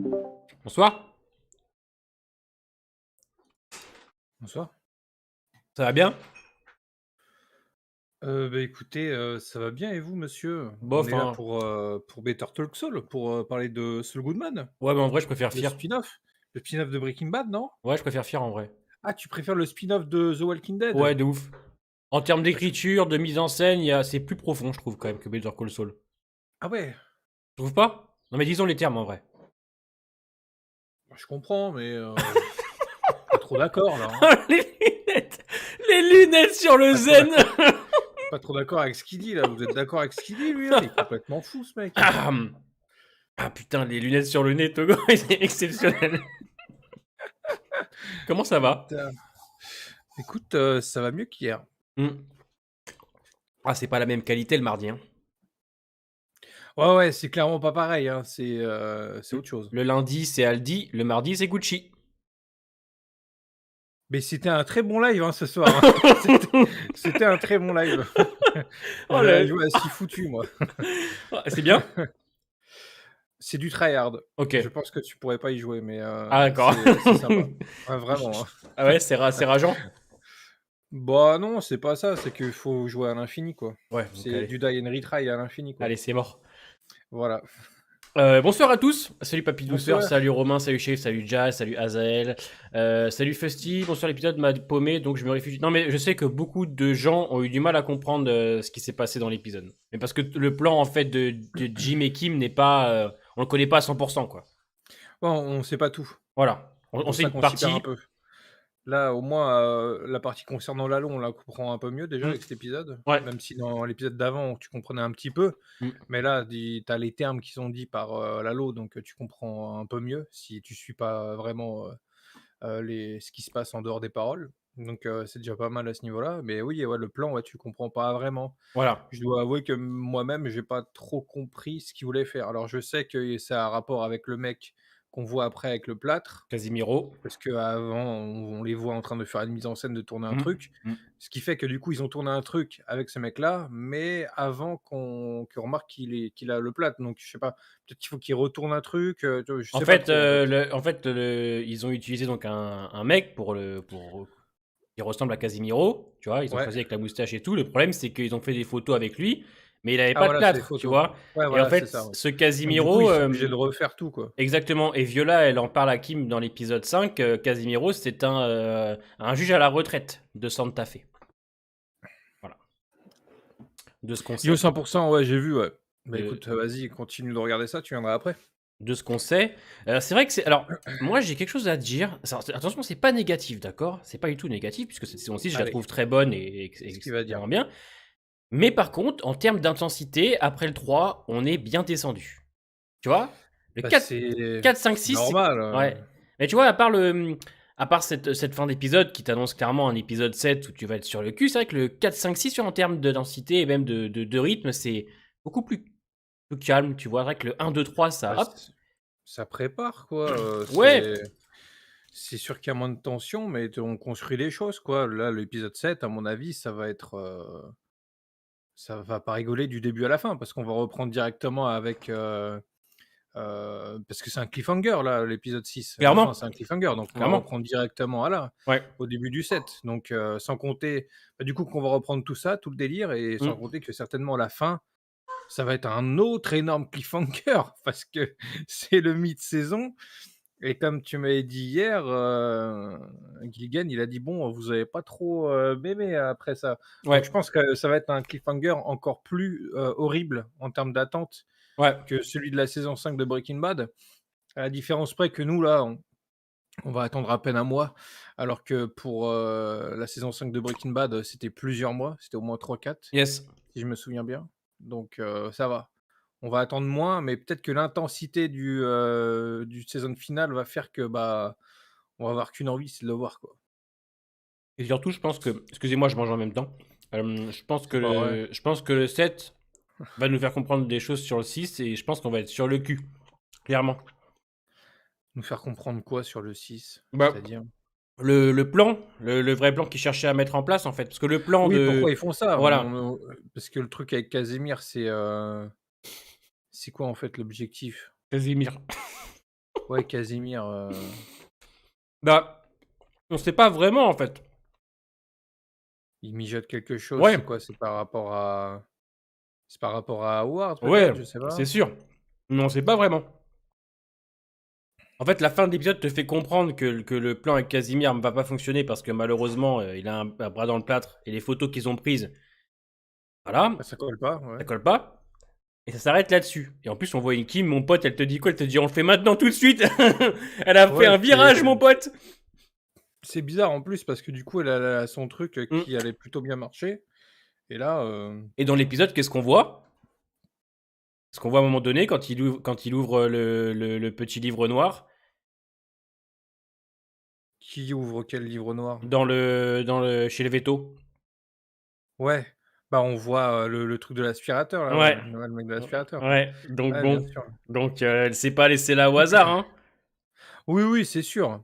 Bonsoir, Bonsoir. ça va bien? Écoutez, ça va bien et vous, monsieur? On Bof, est là hein. pour Better Talk Saul, pour, parler de Saul Goodman, Ouais, mais en vrai, je préfère le Fear. spin-off. Le spin-off de Breaking Bad, non? Ouais, je préfère Fear en vrai. Ah, tu préfères le spin-off de The Walking Dead? Ouais, de ouf. En termes Parce que d'écriture, de mise en scène, c'est plus profond, je trouve, quand même, que Better Call Saul. ah ouais, Tu trouves pas? Non, mais disons les termes en vrai. bah, je comprends, mais pas trop d'accord là, hein. Les lunettes! Les lunettes sur le Pas trop zen! d'accord pas trop d'accord avec ce qu'il dit là. Vous êtes d'accord avec ce qu'il dit lui là? Il est complètement fou ce mec. Ah, ah, putain, les lunettes sur le nez, Togo, c'est exceptionnel. Comment ça va? Putain. Écoute, ça va mieux qu'hier. Hmm. Ah, c'est pas la même qualité le mardi, hein. Ouais, ouais, c'est clairement pas pareil, hein, c'est Hmm. autre chose. Le lundi, c'est Aldi. Le mardi, c'est Gucci. Mais c'était un très bon live, hein, ce soir, hein. C'était c'était un très bon live. Oh J'aurais là. joué à 6 foutu, moi. Ah, c'est bien? C'est du tryhard. Ok. Je pense que tu pourrais pas y jouer, mais Ah, d'accord. c'est sympa. Ouais, vraiment, hein. Ah ouais, c'est rageant? Bah, non, c'est pas ça, c'est qu'il faut jouer à l'infini, quoi. Ouais, donc C'est allez. du die and retry à l'infini, quoi. Allez, c'est mort. Voilà. Bonsoir à tous. Salut Papy Douceur, Bonsoir. salut Romain, salut Chef, salut Jazz, salut Azael, salut Fusty. Bonsoir, l'épisode m'a paumé, donc je me réfugie. Non, mais je sais que beaucoup de gens ont eu du mal à comprendre ce qui s'est passé dans l'épisode. Mais parce que le plan, en fait, de Jim et Kim n'est pas... on le connaît pas à 100%, quoi. Bon, on sait pas tout. Voilà. C'est On pour sait ça une qu'on s'y perd un partie. peu. Là, au moins, la partie concernant Lalo, on la comprend un peu mieux déjà Hmm. avec cet épisode, Ouais. même si dans l'épisode d'avant, tu comprenais un petit peu. Hmm. Mais là, tu as les termes qui sont dits par, Lalo, donc tu comprends un peu mieux si tu suis pas vraiment, les ce qui se passe en dehors des paroles. Donc c'est déjà pas mal à ce niveau-là. Mais oui, ouais, le plan, ouais, tu comprends pas vraiment. Voilà. Je dois avouer que moi-même, j'ai pas trop compris ce qu'il voulait faire. Alors je sais que ça a un rapport avec le mec qu'on voit après avec le plâtre. Casimiro. Parce qu'avant, on les voit en train de faire une mise en scène, de tourner un Hmm. truc. Hmm. Ce qui fait que du coup, ils ont tourné un truc avec ce mec-là, mais avant qu'on remarque qu'il a le plâtre. Donc je sais pas, peut-être qu'il faut qu'il retourne un truc, tu vois? Je En sais pas fait, trop, en fait. ils ont utilisé donc un mec pour qui ressemble à Casimiro, tu vois. Ils ont Ouais. choisi avec la moustache et tout. Le problème, c'est qu'ils ont fait des photos avec lui, mais il avait Ah pas de voilà, c'est les plâtre, tu photos. vois. Ouais, Et en voilà, c'est fait, ça, ouais. ce Donc du coup, ils Casimiro, sont obligés de refaire tout, quoi. exactement. Et Viola, elle en parle à Kim dans l'épisode 5. Casimiro, c'est un juge à la retraite de Santa Fe. Voilà, de ce qu'on Yo sait. 100%, ouais, j'ai vu, ouais. Bah De, écoute, vas-y, continue de regarder ça, tu viendras après. de ce qu'on sait. C'est vrai que c'est. Alors, moi, j'ai quelque chose à dire. Attention, c'est pas négatif, d'accord? C'est pas du tout négatif, puisque cette saison 6, je la Allez, trouve très bonne et qu'est-ce qu'il va dire? extrêmement bien. Mais par contre, en termes d'intensité, après le 3, on est bien descendu. Tu vois? Le Bah, 4, 4, 5, c'est 6, c'est. normal, Ouais. Mais tu vois, à part cette fin d'épisode qui t'annonce clairement un épisode 7 où tu vas être sur le cul, c'est vrai que le 4, 5, 6, en termes de densité et même de rythme, c'est beaucoup plus calme. Tu vois, c'est vrai que le 1, 2, 3, ça. bah, Hop. ça prépare, quoi, Ouais. c'est sûr qu'il y a moins de tension, mais on construit les choses, quoi. Là, l'épisode 7, à mon avis, ça va être, ça va pas rigoler du début à la fin, parce qu'on va reprendre directement avec, parce que c'est un cliffhanger, là, l'épisode 6. La fin, Clairement. c'est un cliffhanger, donc on va Clairement. reprendre directement à là, Ouais. au début du 7. Donc sans compter, bah, du coup, qu'on va reprendre tout ça, tout le délire, et sans Mm. compter que certainement la fin, ça va être un autre énorme cliffhanger parce que c'est le mi-de-saison. Et comme tu m'avais dit hier, Gilligan, il a dit: «Bon, vous avez pas trop, aimé après ça». Donc Ouais. je pense que ça va être un cliffhanger encore plus, horrible en termes d'attente Ouais. que celui de la saison 5 de Breaking Bad. À la différence près que nous, là, on va attendre à peine un mois, alors que pour, la saison 5 de Breaking Bad, c'était plusieurs mois, c'était au moins 3-4, Yes. si je me souviens bien. Donc ça va. On va attendre moins, mais peut-être que l'intensité du saison finale va faire que, bah, on va avoir qu'une envie, c'est de le voir, quoi. Et surtout, je pense que. Excusez-moi, je mange en même temps. C'est pas vrai. Je pense que le 7 va nous faire comprendre des choses sur le 6 et je pense qu'on va être sur le cul. Clairement. Nous faire comprendre quoi sur le 6? Bah, C'est-à-dire? le plan, le vrai plan qu'ils cherchaient à mettre en place, en fait. Parce que le plan Oui, de. pourquoi ils font ça? Voilà. Parce que le truc avec Casimir, c'est quoi, en fait, l'objectif? Casimir. Ouais, Casimir, Bah, on sait pas vraiment en fait. il mijote quelque chose, Ouais, c'est quoi? C'est par rapport à Howard peut-être? ouais, Je sais c'est pas. sûr. Mais on sait pas vraiment. En fait, la fin de l'épisode te fait comprendre que le plan avec Casimir ne va pas fonctionner parce que malheureusement, il a un bras dans le plâtre et les photos qu'ils ont prises, voilà, Bah, ça colle pas, ça ouais. colle pas. Et ça s'arrête là-dessus. Et en plus, on voit une Kim, mon pote, elle te dit quoi? Elle te dit on le fait maintenant tout de suite. Elle a fait Ouais, un virage, mon pote. c'est bizarre en plus parce que du coup, elle a son truc, Mm. qui allait plutôt bien marcher et là, Et dans l'épisode, qu'est-ce qu'on voit? Ce qu'on voit à un moment donné quand il ouvre le petit livre noir qui ouvre quel livre noir? chez les vétos. Ouais, bah, on voit, le truc de l'aspirateur là, Ouais. ouais, le mec de l'aspirateur. Ouais. Donc Ouais, bien bon. sûr. Donc elle s'est pas laissée là au hasard, hein. Oui, oui, c'est sûr.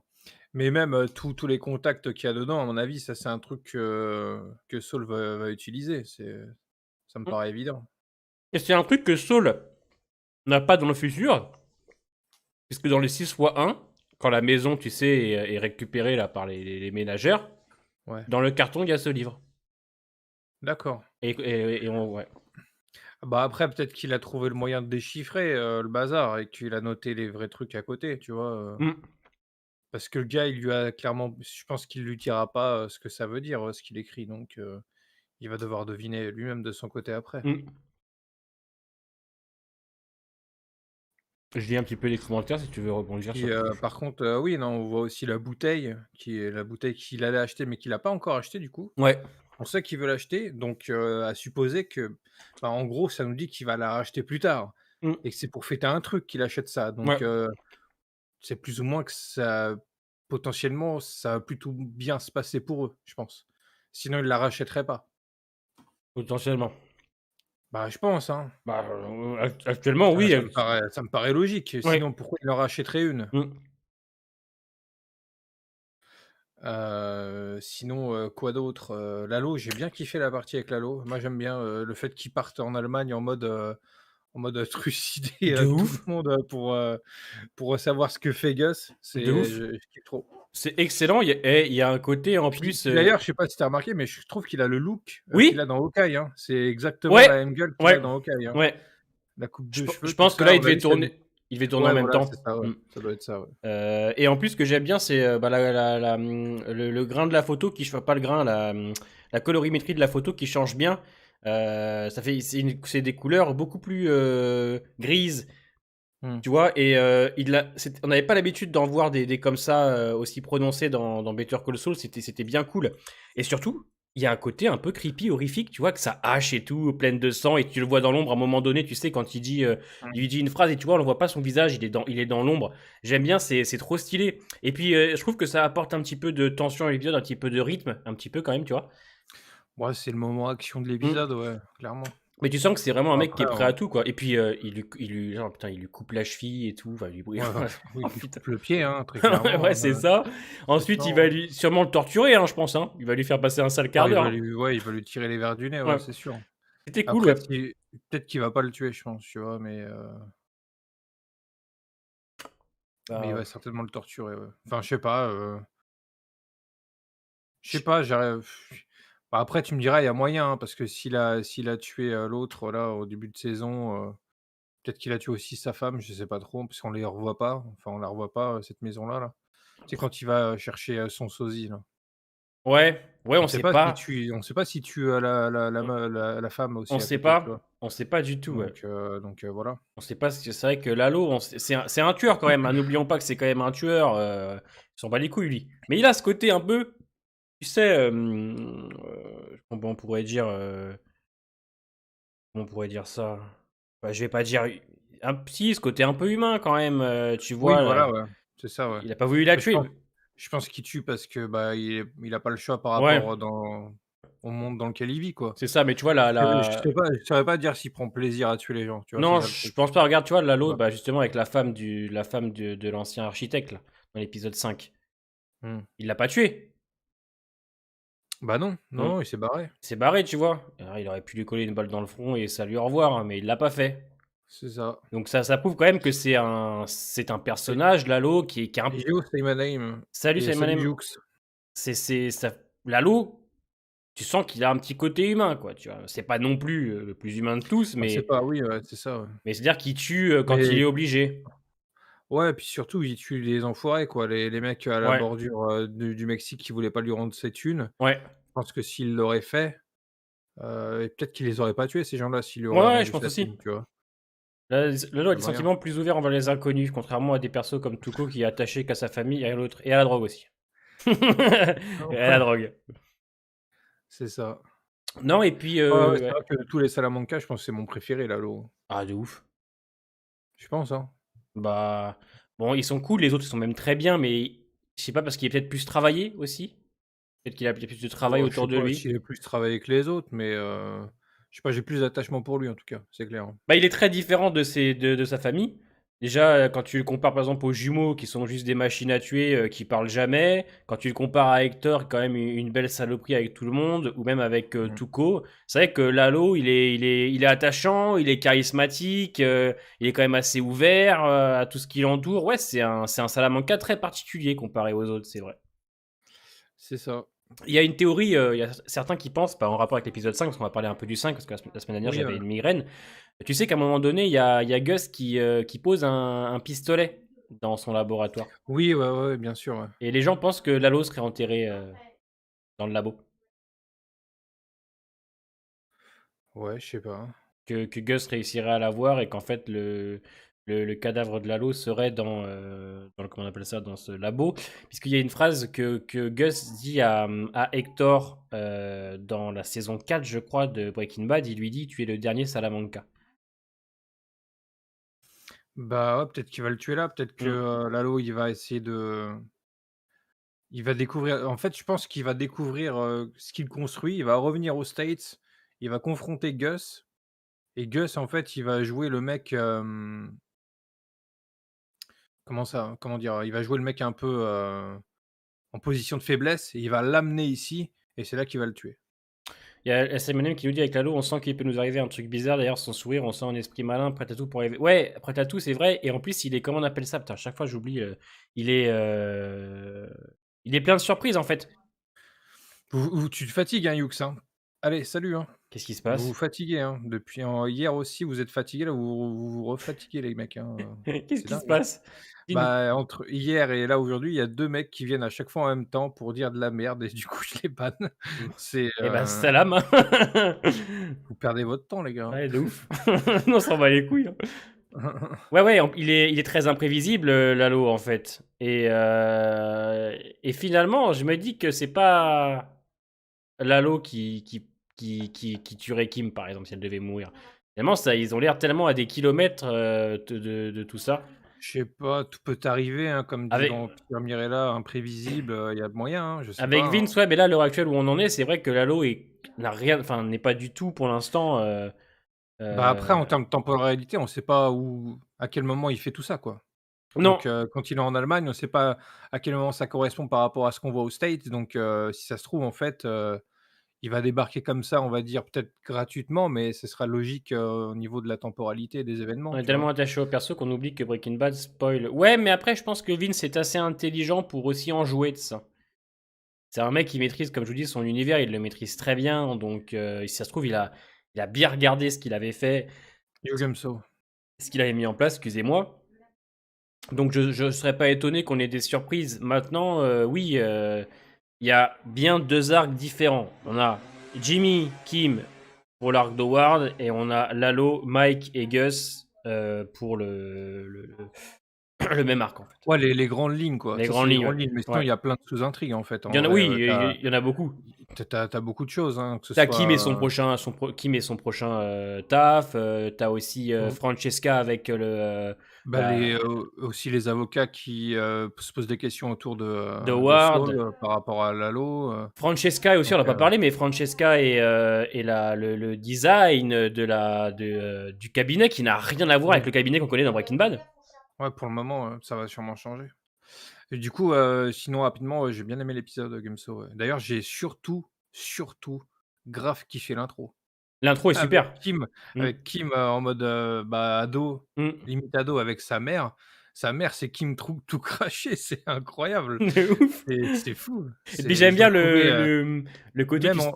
Mais même, tous les contacts qu'il y a dedans, à mon avis, ça, c'est un truc que Saul va utiliser. Ça me Mm. paraît évident. Et c'est un truc que Saul n'a pas dans le futur, puisque dans les 6 fois 1, quand la maison, tu sais, est récupérée là, par les ménagères, Ouais, dans le carton, il y a ce livre. d'accord. Ouais. Bah, après, peut-être qu'il a trouvé le moyen de déchiffrer, le bazar et qu'il a noté les vrais trucs à côté, tu vois? Mm, Parce que le gars, il lui a clairement je pense qu'il lui dira pas, ce que ça veut dire, ce qu'il écrit, donc il va devoir deviner lui-même de son côté après. mm. Je lis un petit peu les commentaires si tu veux rebondir Puis, sur quelque chose. par contre, oui, non, on voit aussi la bouteille, qui est la bouteille qu'il allait acheter, mais qu'il a pas encore acheté du coup. Ouais. On sait qu'il veut l'acheter, donc à supposer que, bah, en gros, ça nous dit qu'il va la racheter plus tard Mm, et que c'est pour fêter un truc qu'il achète ça, ouais. donc c'est plus ou moins que ça potentiellement, ça va plutôt bien se passer pour eux, je pense. Sinon, ils la rachèteraient pas. Potentiellement. Bah, je pense, hein. Bah, actuellement, oui. Ça me paraît logique, Ouais. sinon pourquoi ils en rachèteraient une? Mm. Sinon, quoi d'autre? Lalo, j'ai bien kiffé la partie avec Lalo. Moi, j'aime bien, le fait qu'ils partent en Allemagne en mode trucider, De tout le ouf. monde, pour savoir ce que fait Gus. De C'est ouf. je kiffe trop. C'est excellent. Il y a un côté en plus. Puis d'ailleurs, je sais pas si tu as remarqué, mais je trouve qu'il a le look, qu'il a Oui. dans Hawkeye, hein. C'est exactement Ouais. la même gueule qu'il a Ouais. dans Hawkeye, hein. Ouais. La coupe de Je cheveux, tout pense que ça, là, à mon avis, ça lui il devait tourner en ouais, même voilà, c'est temps. ça, ouais. Mm. Ça doit être ça, ouais. Et en plus, ce que j'aime bien, c'est bah, le grain de la photo qui change pas le grain, la colorimétrie de la photo qui change bien. Ça fait, c'est des couleurs beaucoup plus grises, Mmh. tu vois. Et on n'avait pas l'habitude d'en voir des comme ça aussi prononcés dans Better Call Saul. C'était bien cool. Et surtout, il y a un côté un peu creepy, horrifique, tu vois, que ça hache et tout, pleine de sang, et tu le vois dans l'ombre à un moment donné, tu sais, quand il lui dit une phrase et tu vois, on ne voit pas son visage, il est dans l'ombre. J'aime bien, c'est trop stylé. Et puis, je trouve que ça apporte un petit peu de tension à l'épisode, un petit peu de rythme, un petit peu quand même, tu vois. Ouais, c'est le moment action de Mm. l'épisode, ouais, clairement. Mais tu sens que c'est vraiment un mec qui Après, est prêt à tout, quoi. Et puis, genre, putain, il lui coupe la cheville et tout. Enfin, ouais, ouais, oui, Oh, il lui putain. coupe le pied, hein, très clairement, Ouais, c'est ça. c'est Ensuite, il chiant, va hein. lui sûrement le torturer, hein, je pense. Hein. Il va lui faire passer un sale quart Ouais, d'heure. Hein. il va lui tirer les verres du nez, ouais, Ouais. c'est sûr. C'était cool, Après, ouais. si peut-être qu'il va pas le tuer, je pense, tu vois? Mais il Bah, va certainement le torturer, ouais. Enfin, je sais pas, j'arrive bah, après, tu me diras, il y a moyen, hein, parce que s'il a tué, l'autre, là, au début de saison, peut-être qu'il a tué aussi sa femme, je sais pas trop, parce qu'on les revoit pas, enfin, on la revoit pas, cette maison-là, là. Tu sais, quand il va chercher, son sosie, là. ouais, ouais, on sait pas. On sait pas s'il tue, la femme On aussi à sait côté, tu vois? pas. On sait pas du tout, ouais. Voilà. On sait pas, c'est vrai que Lalo, c'est un tueur quand même. Hein. N'oublions pas que c'est quand même un tueur. Il s'en bat les couilles, lui. Mais il a ce côté un peu, tu sais, comment on pourrait dire ça. Bah, je vais pas dire un petit, ce côté un peu humain quand même. Tu Oui, vois, voilà, ouais, c'est ça, ouais. il a pas voulu la Mais tuer. je pense qu'il tue parce que, bah, il a pas le choix par Ouais, rapport, au monde dans lequel il vit, quoi. c'est ça. Mais tu vois, Je saurais pas dire s'il prend plaisir à tuer les gens, tu vois? C'est non, ça le je truc, pense pas. Regarde, tu vois, tu Lalo, vois? bah, justement, avec la femme de l'ancien architecte, là, dans l'épisode 5. Mmh. Il l'a pas tué. Bah, non, non, Hmm. non, il s'est barré. Il s'est barré, tu vois. Alors, il aurait pu lui coller une balle dans le front et salut, au revoir, hein, mais il l'a pas fait. C'est ça. Donc ça prouve quand même que c'est un Et personnage, Lalo, qui est un Yo, say my name salut et salut Simonem. Youx. C'est ça Lalo, tu sens qu'il a un petit côté humain, quoi, tu vois? C'est pas non plus, le plus humain de tous, Ah, c'est mais pas oui, ouais, c'est ça, ouais. c'est-à-dire qu'il tue, quand il Mais est obligé. ouais, puis surtout, il tue les enfoirés, quoi, les mecs à la Ouais, bordure, du Mexique qui voulaient pas lui rendre ses thunes. ouais. Je pense que s'il l'aurait fait, et peut-être qu'il les aurait pas tués ces gens-là s'il lui Ouais, aurait ouais, je rendu pense sa aussi. thune, tu vois? Lalo a Y a des moyen. sentiments plus ouverts envers les inconnus, contrairement à des persos comme Tuco qui est attaché qu'à sa famille et à l'autre et à la drogue aussi. Et à la Ouais, drogue. c'est ça. Non et puis, Ouais, ouais, c'est ouais. vrai que de tous les Salamanca, je pense que c'est mon préféré, Lalo. Ah de ouf. Je pense, hein. Bah, bon, ils sont cool, les autres, ils sont même très bien, mais je sais pas parce qu'il est peut-être plus travaillé aussi? Peut-être qu'il a peut-être plus de travail Oh, je autour sais de pas lui? s'il est plus travaillé que les autres, mais je sais pas, j'ai plus d'attachement pour lui en tout cas, c'est clair, hein. Bah, il est très différent de sa famille. Déjà, quand tu le compares par exemple aux jumeaux qui sont juste des machines à tuer, qui parlent jamais, quand tu le compares à Hector, quand même une belle saloperie avec tout le monde, ou même avec Mmh. Tuco, c'est vrai que Lalo, il est attachant, il est charismatique, il est quand même assez ouvert à tout ce qui l'entoure. Ouais, c'est un Salamanca très particulier comparé aux autres, c'est vrai. C'est ça. Il y a une théorie, il y a certains qui pensent, pas en rapport avec l'épisode 5, parce qu'on va parler un peu du 5, parce que la semaine dernière Oui, j'avais une migraine. Tu sais qu'à un moment donné, il y a Gus qui pose un pistolet dans son laboratoire. oui, ouais, ouais, bien sûr, ouais. Et les gens pensent que Lalo serait enterré dans le labo. Ouais, je sais pas, hein. Que Gus réussirait à l'avoir et qu'en fait le cadavre de Lalo serait comment on appelle ça, dans ce labo. Puisqu'il y a une phrase que Gus dit à Hector dans la saison 4, je crois, de Breaking Bad. Il lui dit: Tu es le dernier Salamanca. Bah, ouais, peut-être qu'il va le tuer là, peut-être que, Mm. Lalo, il va découvrir en fait, je pense qu'il va découvrir, ce qu'il construit, il va revenir aux States, il va confronter Gus et Gus, en fait, il va jouer le mec, comment ça? Comment dire? Il va jouer le mec un peu, en position de faiblesse et il va l'amener ici et c'est là qu'il va le tuer. Il y a SMNM qui nous dit avec Lalo, on sent qu'il peut nous arriver un truc bizarre. D'ailleurs, son sourire, on sent un esprit malin, prêt à tout pour arriver. Ouais, prêt à tout, c'est vrai. Et en plus, il est, comment on appelle ça? Putain, à chaque fois, j'oublie. Il est, euh, il est plein de surprises en fait. Tu te fatigues, hein, Youx, hein? Allez, salut, hein. Qu'est-ce qui se Vous vous passe? fatiguez, hein. Depuis hier aussi, vous êtes fatigués, là, vous refatiguez les mecs, hein, Qu'est-ce c'est qui se dingue, hein. passe? Dis-nous. Bah, entre hier et là, aujourd'hui, il y a 2 mecs qui viennent à chaque fois en même temps pour dire de la merde et du coup, je les banne. C'est, Eh ben, salam, hein. vous perdez votre temps, les gars, Ouais, de ouf. Non, on s'en bat les couilles, hein. hein. Ouais, ouais, il est très imprévisible, Lalo, en fait. Et finalement, je me dis que c'est pas Lalo qui tuerait Kim, par exemple, si elle devait mourir. Finalement, ça, ils ont l'air tellement à des kilomètres de tout ça. Je sais pas, tout peut arriver, hein, comme dit Avec, dans Pierre Mirella, imprévisible, il y a moyen, hein, je sais avec pas, hein. Vince, ouais, mais là, à l'heure actuelle où on en est, c'est vrai que Lalo n'a rien, enfin, n'est pas du tout pour l'instant. Bah, après, en Euh, termes de temporalité, on sait pas à quel moment il fait tout ça, quoi. Non, Donc, quand il est en Allemagne, on sait pas à quel moment ça correspond par rapport à ce qu'on voit aux States. Donc, si ça se trouve, en fait, il va débarquer comme ça, on va dire, peut-être gratuitement, mais ce sera logique, au niveau de la temporalité des événements, on est tu tellement vois? attaché au perso qu'on oublie que Breaking Bad spoil. Ouais, mais après, je pense que Vince est assez intelligent pour aussi en jouer de ça. C'est un mec qui maîtrise, comme je vous dis, son univers, il le maîtrise très bien. Donc, si ça se trouve, il a bien regardé ce qu'il avait fait, Yo Gemso. ce qu'il avait mis en place, excusez-moi. Donc, je ne serais pas étonné qu'on ait des surprises. Maintenant, oui, il y a bien deux arcs différents. On a Jimmy, Kim pour l'arc d'Howard, et on a Lalo, Mike et Gus pour le même arc, en fait. Ouais, les grandes lignes, quoi. Les Ça, c'est grandes les lignes, grandes ouais. lignes, mais sinon, il Ouais. y a plein de sous-intrigues, en fait, Il y en en a, vrai, oui, il y en a beaucoup. tu beaucoup de choses, hein, que ce T'as Kim et soit, son prochain, Kim et son prochain taf. T'as aussi mmh, Francesca avec bah, la, aussi les avocats qui, se posent des questions autour de de Saul, Howard. par rapport à Lalo, Francesca aussi, on donc n'a pas parlé, mais Francesca et le design du cabinet qui n'a rien à voir oui. avec le cabinet qu'on connaît dans Breaking Bad. Ouais, pour le moment, ça va sûrement changer. Et du coup, sinon rapidement, j'ai bien aimé l'épisode, Gemso, ouais. D'ailleurs, j'ai surtout grave kiffé l'intro. L'intro est avec super. Kim Mmh. avec Kim, en mode, bah, ado, Mmh. limite ado avec sa mère. Sa mère, c'est Kim tout craché, c'est incroyable. De ouf. C'est fou. Et puis C'est j'aime ils ont bien trouvé, le côté, même tu s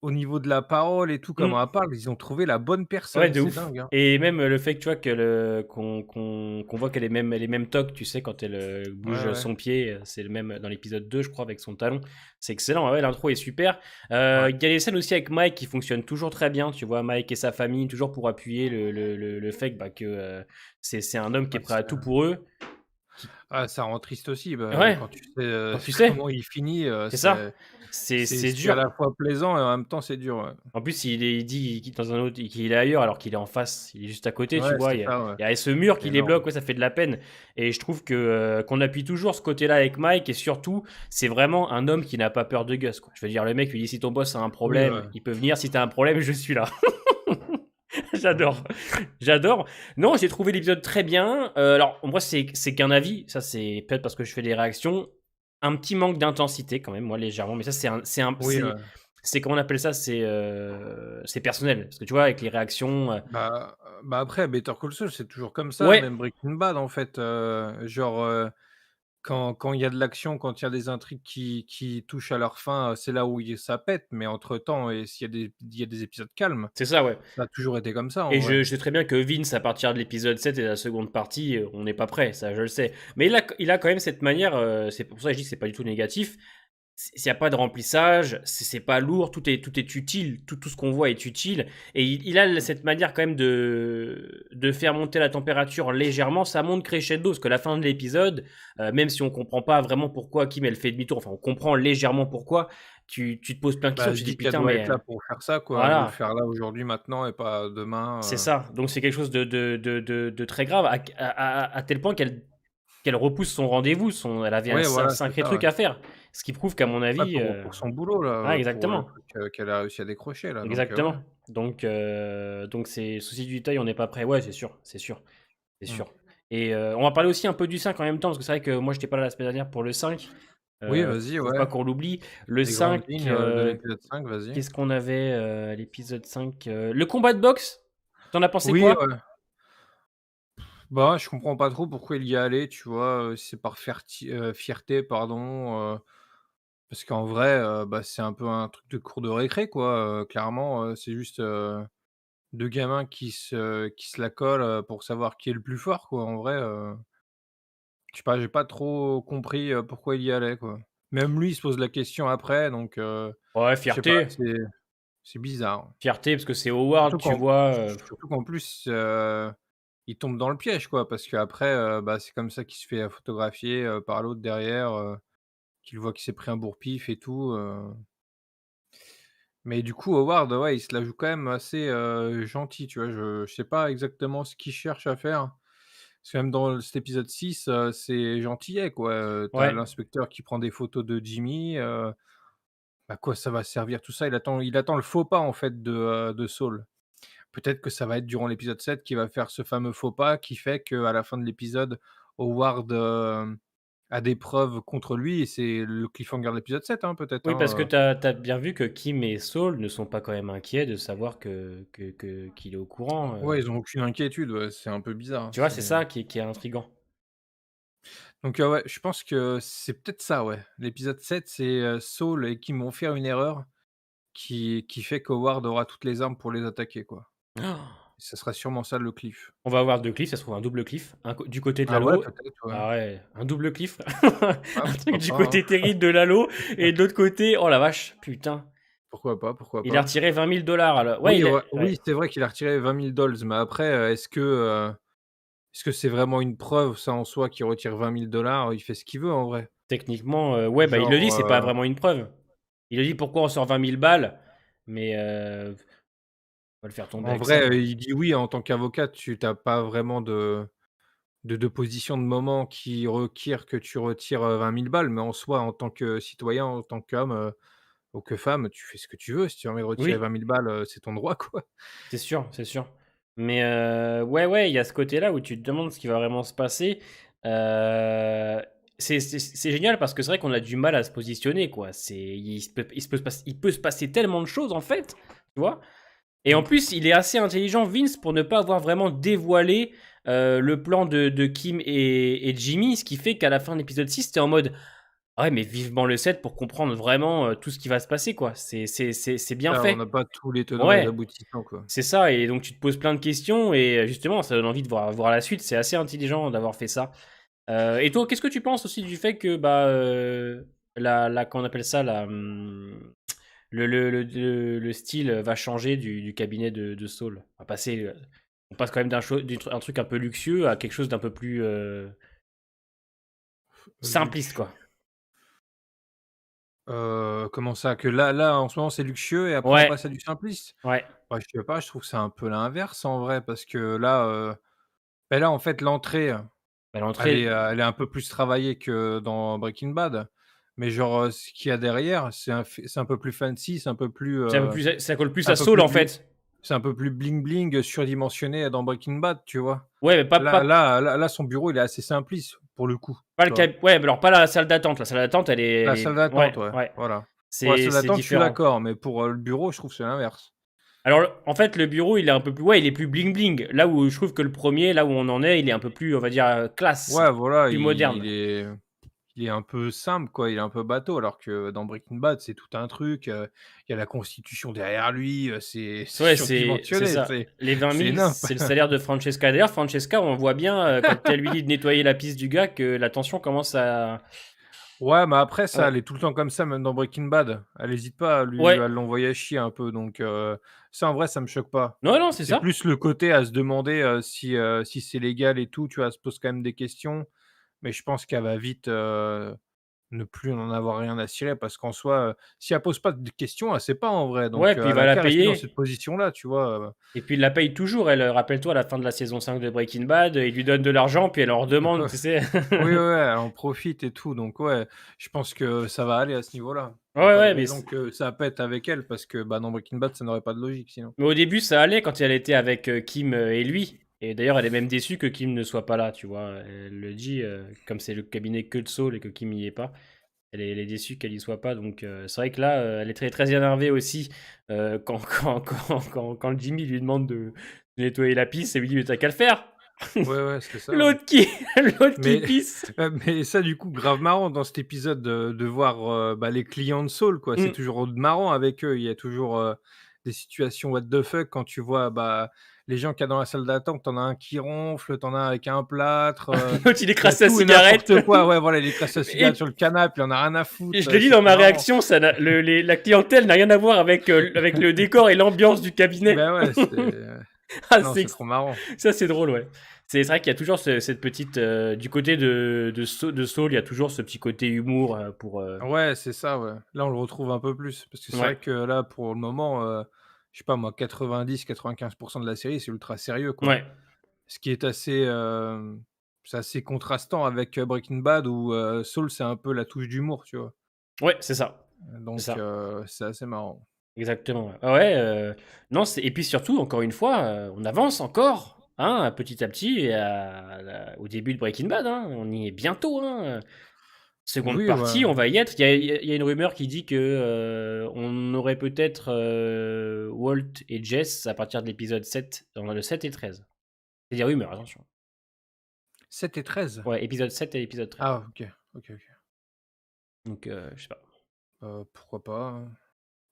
au niveau de la parole et tout, comment elle mmh. parle, ils ont trouvé la bonne Ouais, personne, de c'est ouf. dingue, hein. Et même, le fait que tu vois que le qu'on voit qu'elle est même toc, tu sais, quand elle, Ouais, bouge ouais, son pied, c'est le même dans l'épisode 2, je crois, avec son talon. C'est excellent, ouais, l'intro est super. ouais. Il y a les scènes aussi avec Mike qui fonctionnent toujours très bien, tu vois? Mike et sa famille, toujours pour appuyer le fait que, bah, que, c'est un homme qui Ouais, est prêt à tout pour eux, qui ça rend triste aussi, bah, ouais, quand tu sais, quand tu sais, comment il finit, c'est ça. C'est c'est à dur. la fois plaisant et en même temps c'est dur, ouais. En plus, il dit qu'il dans un autre qu'il est ailleurs alors qu'il est en face, il est juste à côté, tu Ouais, vois? c'est ça, ouais. Il y a ce mur C'est qui les énorme. bloque, ouais, ça fait de la peine et je trouve que, qu'on appuie toujours ce côté-là avec Mike et surtout, c'est vraiment un homme qui n'a pas peur de Gus, quoi. Je veux dire, le mec lui dit: «Si ton boss a un Oui, problème, ouais. il peut venir, si tu as un problème, je suis là». Mmh J'adore, mh. j'adore. Non, j'ai trouvé l'épisode très bien, alors moi, c'est qu'un avis, ça c'est peut-être parce que je fais des réactions. Un petit manque d'intensité quand même, moi, légèrement, mais ça Oui, c'est comment on appelle ça? C'est personnel. Parce que tu vois, avec les réactions, bah, après Better Call Saul, c'est toujours comme ça, ouais, même Breaking Bad en fait, genre, quand il y a de l'action, quand il y a des intrigues qui touchent à leur fin, c'est là où il ça pète, mais entre temps et s'il y a il y a des épisodes calmes, c'est ça, ouais. ça a toujours été comme ça en Et vrai. je sais très bien que Vince, à partir de l'épisode 7 et de la seconde partie, on n'est pas prêt, ça je le sais. Mais il a quand même cette manière, c'est pour ça que je dis que c'est pas du tout négatif. S'il y a pas de remplissage, c'est pas lourd, tout est utile, tout ce qu'on voit est utile et il a cette manière quand même de faire monter la température légèrement, ça monte crescendo parce que la fin de l'épisode, même si on comprend pas vraiment pourquoi Kim elle fait demi-tour, enfin on comprend légèrement pourquoi, tu te poses plein de questions, Bah, tu je te dis: dis qu'elle «Putain doit mais» être là pour faire ça quoi, elle veut le voilà. faire là aujourd'hui, maintenant et pas C'est demain, ça, donc c'est quelque chose de très grave à tel point qu'elle repousse son rendez-vous, elle avait un Ouais, voilà, c'est sacré ça, ouais. truc à faire. Ce qui prouve qu'à mon Ouais, avis, pour son boulot là, ouais pour le exactement, truc, qu'elle a réussi à décrocher là, donc ouais. exactement. Donc c'est souci du détail, on n'est pas prêt. Ouais, c'est Mmh. sûr et on va parler aussi un peu du 5 en même temps, parce que c'est vrai que moi j'étais pas là la semaine dernière pour le 5, Oui, vas-y, faut ouais. pas qu'on l'oublie. Le Les grandes 5, lignes, de l'épisode 5, vas-y. qu'est-ce qu'on avait, à l'épisode 5, le combat de boxe, tu en as pensé Oui, quoi? ouais. Bah, je comprends pas trop pourquoi il y est allé, tu vois? Si c'est par fierté, pardon, parce qu'en vrai, bah, c'est un peu un truc de cours de récré, quoi, clairement, c'est juste, 2 gamins qui se la collent, pour savoir qui est le plus fort, quoi. En vrai, je sais pas, j'ai pas trop compris, pourquoi il y allait, quoi. Même lui, il se pose la question après, donc Ouais, je sais pas, fierté. c'est bizarre. Fierté parce que c'est Howard, Surtout tu qu'en vois? surtout qu'en plus, il tombe dans le piège, quoi, parce qu'après, bah, c'est comme ça qu'il se fait, photographier, par l'autre derrière, qu'il voit qu'il s'est pris un bourre-pif et tout, mais du coup, Howard, ouais, il se la joue quand même assez, gentil, tu vois? Je sais pas exactement ce qu'il cherche à faire. Parce que même dans cet épisode 6, c'est gentillet, quoi, tu Ouais, l'inspecteur qui prend des photos de Jimmy, à quoi ça va servir tout ça? Il attend le faux pas, en fait, de Saul. Peut-être que ça va être durant l'épisode 7 qu'il va faire ce fameux faux pas qui fait qu'à la fin de l'épisode, Howard, a des preuves contre lui et c'est le cliffhanger de l'épisode 7, hein, peut-être, oui, parce que hein, tu as bien vu que Kim et Saul ne sont pas quand même inquiets de savoir qu'il est au courant, Ouais, ils ont aucune inquiétude, ouais, c'est un peu bizarre, hein, tu vois? C'est ça qui est intriguant. donc ouais, je pense que c'est peut-être ça, ouais. L'épisode 7, c'est, Saul et Kim vont faire une erreur qui fait qu'Howard aura toutes les armes pour les attaquer, quoi. Ça sera sûrement ça le cliff. On va avoir 2 cliffs, ça se trouve un double cliff, un co du côté de Ah ouais, Lalo. peut-être, ouais. Ah ouais, un double cliff, Ah un truc pourquoi du pas, hein. côté terrible de Lalo et de l'autre côté, oh la vache, putain, Pourquoi pas, pourquoi il a pas. retiré 20 000 alors ouais, Oui, il a ouais, ouais, oui, c'est vrai qu'il a retiré 20 000 mais après, est-ce que c'est vraiment une preuve ça en soi qu'il retire 20 000 Il fait ce qu'il veut en vrai. techniquement, ouais, bah, il le Genre, dit, c'est pas vraiment une preuve. Il le dit: «Pourquoi on sort 20 000 balles?» mais on va le faire tomber en avec ça, vrai, quoi. il dit oui en tant qu'avocat, tu tu pas vraiment de position de moment qui requiert que tu retires, 20 000 mais en soi, en tant que citoyen, en tant qu'homme, ou que femme, tu fais ce que tu veux. Si tu as envie de retirer Oui. 20 000 c'est ton droit, quoi. C'est sûr, c'est sûr. Mais ouais, ouais, il y a ce côté-là où tu te demandes ce qui va vraiment se passer. Heu, c'est génial parce que c'est vrai qu'on a du mal à se positionner, quoi. Il se peut se passer tellement de choses, en fait, tu vois? Et en plus, il est assez intelligent, Vince, pour ne pas avoir vraiment dévoilé le plan de Kim et Jimmy, ce qui fait qu'à la fin de l'épisode 6, t'es en mode ah ouais, mais vivement le 7 pour comprendre vraiment tout ce qui va se passer, quoi. C'est bien Ça, on n'a fait. pas tous les tenants et les Ouais, aboutissants, quoi. c'est ça. Et donc, tu te poses plein de questions et justement, ça donne envie de voir la suite. C'est assez intelligent d'avoir fait ça. Et toi, qu'est-ce que tu penses aussi du fait que, bah, qu'on appelle ça, le style va changer du cabinet de Saul. On passe quand même un truc un peu luxueux à quelque chose d'un peu plus simpliste, Luxueux. quoi. Comment ça? Que là, en ce moment, c'est luxueux et après on Ouais, passe à du simpliste? ouais. Bah, je sais pas, je trouve que c'est un peu l'inverse en vrai parce que là, là, en fait, l'entrée, Bah, l'entrée, elle est un peu plus travaillée que dans Breaking Bad. Mais genre, ce qu'il y a derrière, c'est un peu plus fancy, ça colle plus c'est un à peu Saul, plus en fait. c'est un peu plus bling bling, surdimensionné dans Breaking Bad, tu vois? Ouais, mais Là, son bureau, il est assez simpliste pour le coup, pas tu vois? ouais, mais alors pas la salle d'attente. La salle d'attente, La salle ouais, d'attente, ouais, ouais. voilà. Pour la salle C'est d'attente, je suis différent. d'accord, mais pour, le bureau, je trouve que c'est l'inverse. Alors, en fait, le bureau, il est un peu plus, ouais, il est plus bling bling. Là où je trouve que le premier, là où on en est, il est un peu plus, on va dire, classe, Ouais, voilà, plus moderne. il est un peu simple, quoi, il est un peu bateau, alors que dans Breaking Bad, c'est tout un truc, il y a la constitution derrière lui, c'est Ouais, c'est surdimensionné, ça. Les 20 c'est 000, nimp. c'est le salaire de Francesca. D'ailleurs, Francesca, on voit bien, quand elle lui dit de nettoyer la piste du gars, que la tension commence à. Ouais, mais après ça, Ouais, elle est tout le temps comme ça, même dans Breaking Bad. Elle hésite pas ouais. à l'envoyer chier un peu, donc ça, en vrai, ça me choque pas. Non, non, c'est C'est ça. plus le côté à se demander, si c'est légal et tout, tu vois? Elle se pose quand même des questions, mais je pense qu'elle va vite, ne plus en avoir rien à cirer parce qu'en soi, si elle pose pas de questions, elle sait pas en vrai, Ouais, donc puis il elle va a la qu'à rester dans cette payer. position-là, tu vois? Et puis il la paye toujours. Elle, rappelle-toi, à la fin de la saison 5 de Breaking Bad, il lui donne de l'argent, puis elle leur demande, tu sais. Oui, ouais, ouais, elle en profite et tout, donc ouais, je pense que ça va aller à ce niveau-là. Il y a Ouais, pas de ouais, raison que ça pète avec elle parce que, bah, dans Breaking Bad, ça n'aurait pas de logique sinon. mais au début, ça allait quand elle était avec Kim et lui. Et d'ailleurs, elle est même déçue que Kim ne soit pas là, tu vois. Elle le dit, comme c'est le cabinet que de Saul et que Kim n'y est pas. Elle est déçue qu'elle y soit pas. Donc, c'est vrai que là, elle est très, très énervée aussi quand le Jimmy lui demande de nettoyer la piste. Et lui dit, mais t'as qu'à le faire. Ouais, ouais, c'est ça, ouais. L'autre qui, l'autre qui Mais pisse. mais ça, du coup, grave marrant dans cet épisode de voir, bah, les clients de Saul, quoi. C'est Mm. toujours marrant avec eux. Il y a toujours, des situations what the fuck quand tu vois, bah, les gens qu'il y a dans la salle d'attente. Tu en as un qui ronfle, tu en as un avec un plâtre, L'autre, il il y a écrase sa tout et cigarette. n'importe quoi. Ouais, voilà, il écrase sa cigarette Et, sur le canapé, il en a rien à et foutre, je le dis c'est dans trop ma marrant. réaction, la clientèle n'a rien à voir avec le décor et l'ambiance du cabinet. Ben ouais, Ah, non, c'est trop marrant. ça, c'est drôle, ouais. C'est vrai qu'il y a toujours cette petite. Du côté de Saul, il y a toujours ce petit côté humour pour. Ouais, c'est ça, ouais. Là, on le retrouve un peu plus parce que c'est Ouais, vrai que là, pour le moment, je sais pas moi, 90-95 de la série, c'est ultra sérieux, quoi. ouais, Ce qui est assez, c'est assez contrastant avec, Breaking Bad où, Saul, c'est un peu la touche d'humour, tu vois? ouais, c'est ça. C'est Donc ça. c'est assez marrant. Exactement. Ouais, ah ouais, non, et puis surtout, encore une fois, on avance encore, hein, petit à petit, et au début de Breaking Bad, hein, on y est bientôt, hein. Seconde Oui, ouais. partie, on va y être. Il y a une rumeur qui dit que on aurait peut-être Walt et Jess à partir de l'épisode 7, dans le 7 et 13. C'est des rumeurs, attention. 7 et 13. Ouais, épisode 7 et épisode 13. Ah OK, OK, OK. Donc, je sais pas. Pourquoi pas, hein.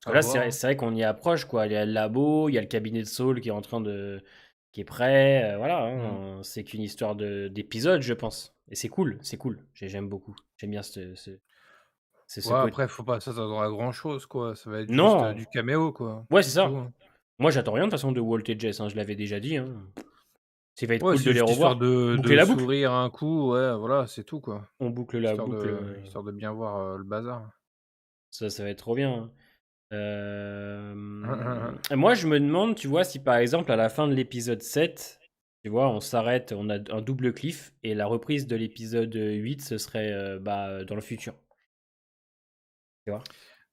Parce que À là, voir, hein. c'est vrai qu'on y approche, quoi. Il y a le labo, il y a le cabinet de Saul qui est en train de. Qui est prêt, voilà. Mmh. Hein, c'est qu'une histoire d'épisode, je pense. Et c'est cool, c'est cool. J'aime beaucoup. J'aime bien ce Ouais, côté. après, faut pas s'attendre à grand chose, quoi. Ça va être juste, Non! du caméo, quoi, Ouais, c'est c'est tout, ça. hein. Moi, j'attends rien de toute façon de Walt et Jess, hein, je l'avais déjà dit. Hein. Ça va être Ouais, cool c'est de les juste histoire revoir. Boucler de la boucle. sourire un coup, ouais, voilà, c'est tout, quoi. On boucle la boucle. Histoire de bien voir, le bazar. Ça va être trop bien. Hein. Moi, je me demande, tu vois, si par exemple, à la fin de l'épisode 7, tu vois, on s'arrête, on a un double cliff, et la reprise de l'épisode 8, ce serait bah, dans le futur. Tu vois?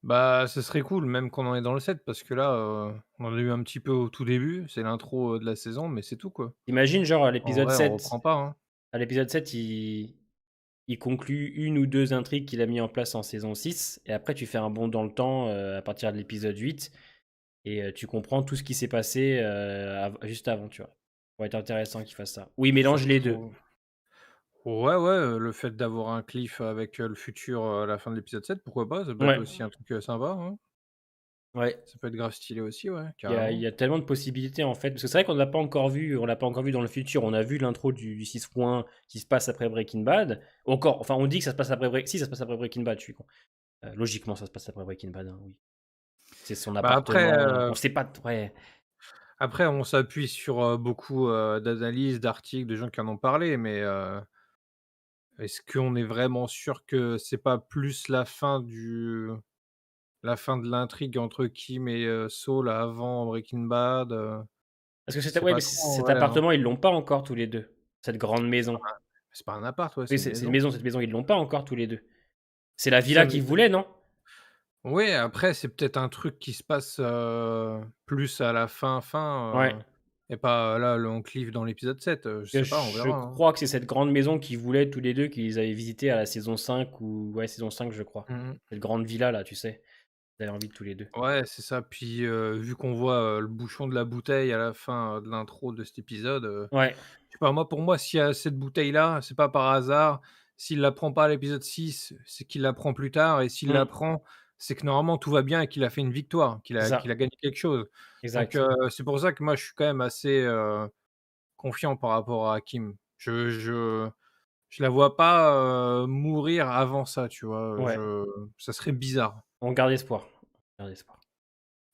Bah, ce serait cool, même qu'on en est dans le 7 parce que là, on en a eu un petit peu au tout début, c'est l'intro, de la saison, mais c'est tout, quoi. Imagine, genre, En vrai, on reprend pas, hein. à l'épisode 7, il conclut une ou deux intrigues qu'il a mis en place en saison 6, et après, tu fais un bond dans le temps à partir de l'épisode 8. et tu comprends tout ce qui s'est passé, juste avant, tu vois? Ça pourrait être intéressant qu'ils fassent ça. Ou ils mélangent les 2. Surtout ouais, ouais, le fait d'avoir un cliff avec, le futur, à la fin de l'épisode 7, pourquoi pas? Ça peut être Ouais, aussi un truc, sympa, hein. ouais. Ça peut être grave stylé aussi, ouais, Il carrément. y a tellement de possibilités, en fait, parce que c'est vrai qu'on l'a pas encore vu, on l'a pas encore vu dans le futur. On a vu l'intro du 6.1 qui se passe après Breaking Bad. Encore, enfin, on dit que ça se passe après si, ça se passe après Breaking Bad, je suis con. Logiquement, ça se passe après Breaking Bad, hein, oui. C'est son Bah, après, appartement, on sait pas ouais. après on s'appuie sur, beaucoup, d'analyses, d'articles, de gens qui en ont parlé, mais, est-ce qu'on est vraiment sûr que c'est pas plus la fin de l'intrigue entre Kim et Saul avant Breaking Bad? Parce que Je sais ouais, pas mais trop en cet vrai, hein. appartement, ils l'ont pas encore tous les 2. Cette grande maison. C'est pas un appart, ouais, Oui, c'est une c'est une maison. maison, cette maison, ils l'ont pas encore tous les 2. C'est la C'est ça, villa mais qu'ils voulaient, non? oui, après, c'est peut-être un truc qui se passe, plus à la Ouais. et pas là, le on cliff dans l'épisode 7, je sais pas, on Je verra, hein. crois que c'est cette grande maison qu'ils voulaient tous les 2, qu'ils avaient visité à la saison 5 ou ouais, saison 5, je crois. Mmh mh. Cette grande villa là, tu sais? Ils avaient envie de tous les 2. Ouais, c'est ça, puis, vu qu'on voit, le bouchon de la bouteille à la fin, de l'intro de cet épisode, Ouais. je sais pas, moi, pour moi, s'il y a cette bouteille-là, c'est pas par hasard. S'il la prend pas à l'épisode 6, c'est qu'il la prend plus tard et s'il la Mmh. prend, c'est que normalement tout va bien et qu'il a fait une victoire, C'est qu'il a ça. gagné quelque chose. Donc, Exact. c'est pour ça que moi, je suis quand même assez, confiant par rapport à Kim. Je la vois pas, mourir avant ça, tu vois? Ouais. Ça serait bizarre. On garde espoir. On garde espoir.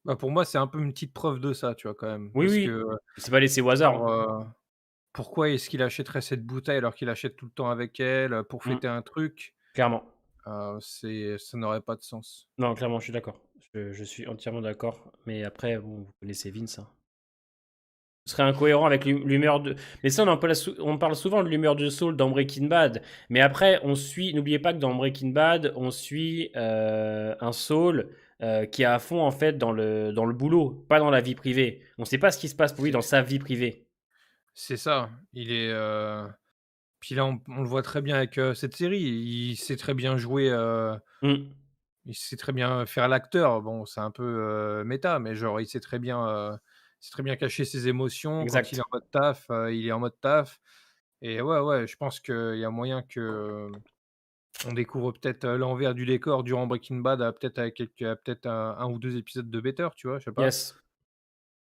Bah, pour moi, c'est un peu une petite preuve de ça, tu vois, quand même. Oui, Parce que, oui. C'est pas laissé au hasard, hein. genre, pourquoi est-ce qu'il achèterait cette bouteille alors qu'il achète tout le temps avec elle, pour Mmh. fêter un truc? Clairement. Ça n'aurait pas de sens. Non, clairement, je suis d'accord. Je suis entièrement d'accord. Mais après, bon, vous connaissez Vince, hein. Ce serait incohérent avec l'humeur de. Mais ça, on parle souvent de l'humeur de Saul dans Breaking Bad. Mais après, on suit. N'oubliez pas que dans Breaking Bad, on suit un Saul qui est à fond en fait dans le boulot, pas dans la vie privée. On ne sait pas ce qui se passe pour lui C'est dans sa vie privée. c'est ça, puis là, on le voit très bien avec, cette série. Il sait très bien jouer, Mm, il sait très bien faire l'acteur. Bon, c'est un peu, méta, mais genre, il sait très bien cacher ses émotions. Quand il est exact. en mode taf, il est en mode taf et ouais, ouais, je pense qu'il y a moyen que, on découvre peut-être, l'envers du décor durant Breaking Bad, peut-être avec peut-être un ou 2 épisodes de Better, tu vois? Je sais pas. Yes.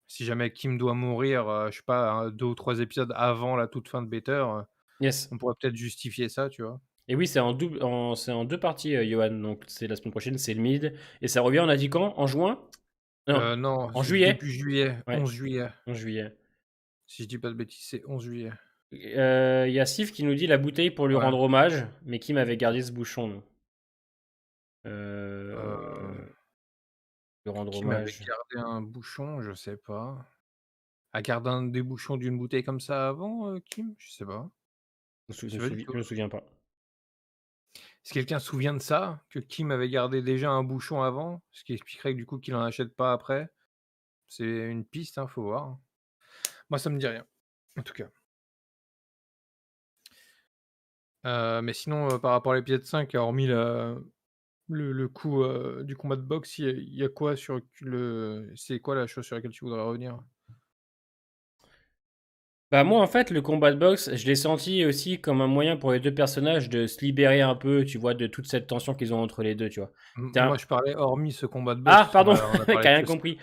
Si jamais Kim doit mourir, je sais pas, 2 ou 3 épisodes avant la toute fin de Better, Yes. on pourrait peut-être justifier ça, tu vois? Et oui, c'est en deux parties, Johan. Donc c'est la semaine prochaine, c'est le mid. Et ça revient, on a dit quand? En juin? Non, Non, en c'est juillet? début juillet, Ouais, 11 juillet, en juillet. si je dis pas de bêtises, c'est 11 juillet. Il y a Sif qui nous dit la bouteille pour lui Ouais, rendre hommage, mais qui m'avait gardé ce bouchon, non? Euh, heu, lui rendre qui m'avait hommage. gardé un bouchon? Je sais pas. A garder un des bouchons d'une bouteille comme ça avant, Kim? Je sais pas. Je sais pas du tout. Je me souviens pas. Si quelqu'un se souvient de ça, que Kim avait gardé déjà un bouchon avant, ce qui expliquerait que du coup qu'il en achète pas après, c'est une piste, hein, faut voir. Moi, ça me dit rien, en tout cas. Mais sinon, par rapport à l'épisode 5, hormis le coup, du combat de boxe, il y a quoi sur c'est quoi la chose sur laquelle tu voudrais revenir? Bah moi en fait le combat de boxe, je l'ai senti aussi comme un moyen pour les deux personnages de se libérer un peu, tu vois, de toute cette tension qu'ils ont entre les deux, tu vois. C'est un Moi, je parlais hormis ce combat de boxe, Ah parce qu'on pardon, a qui parlé a de rien que ça. compris.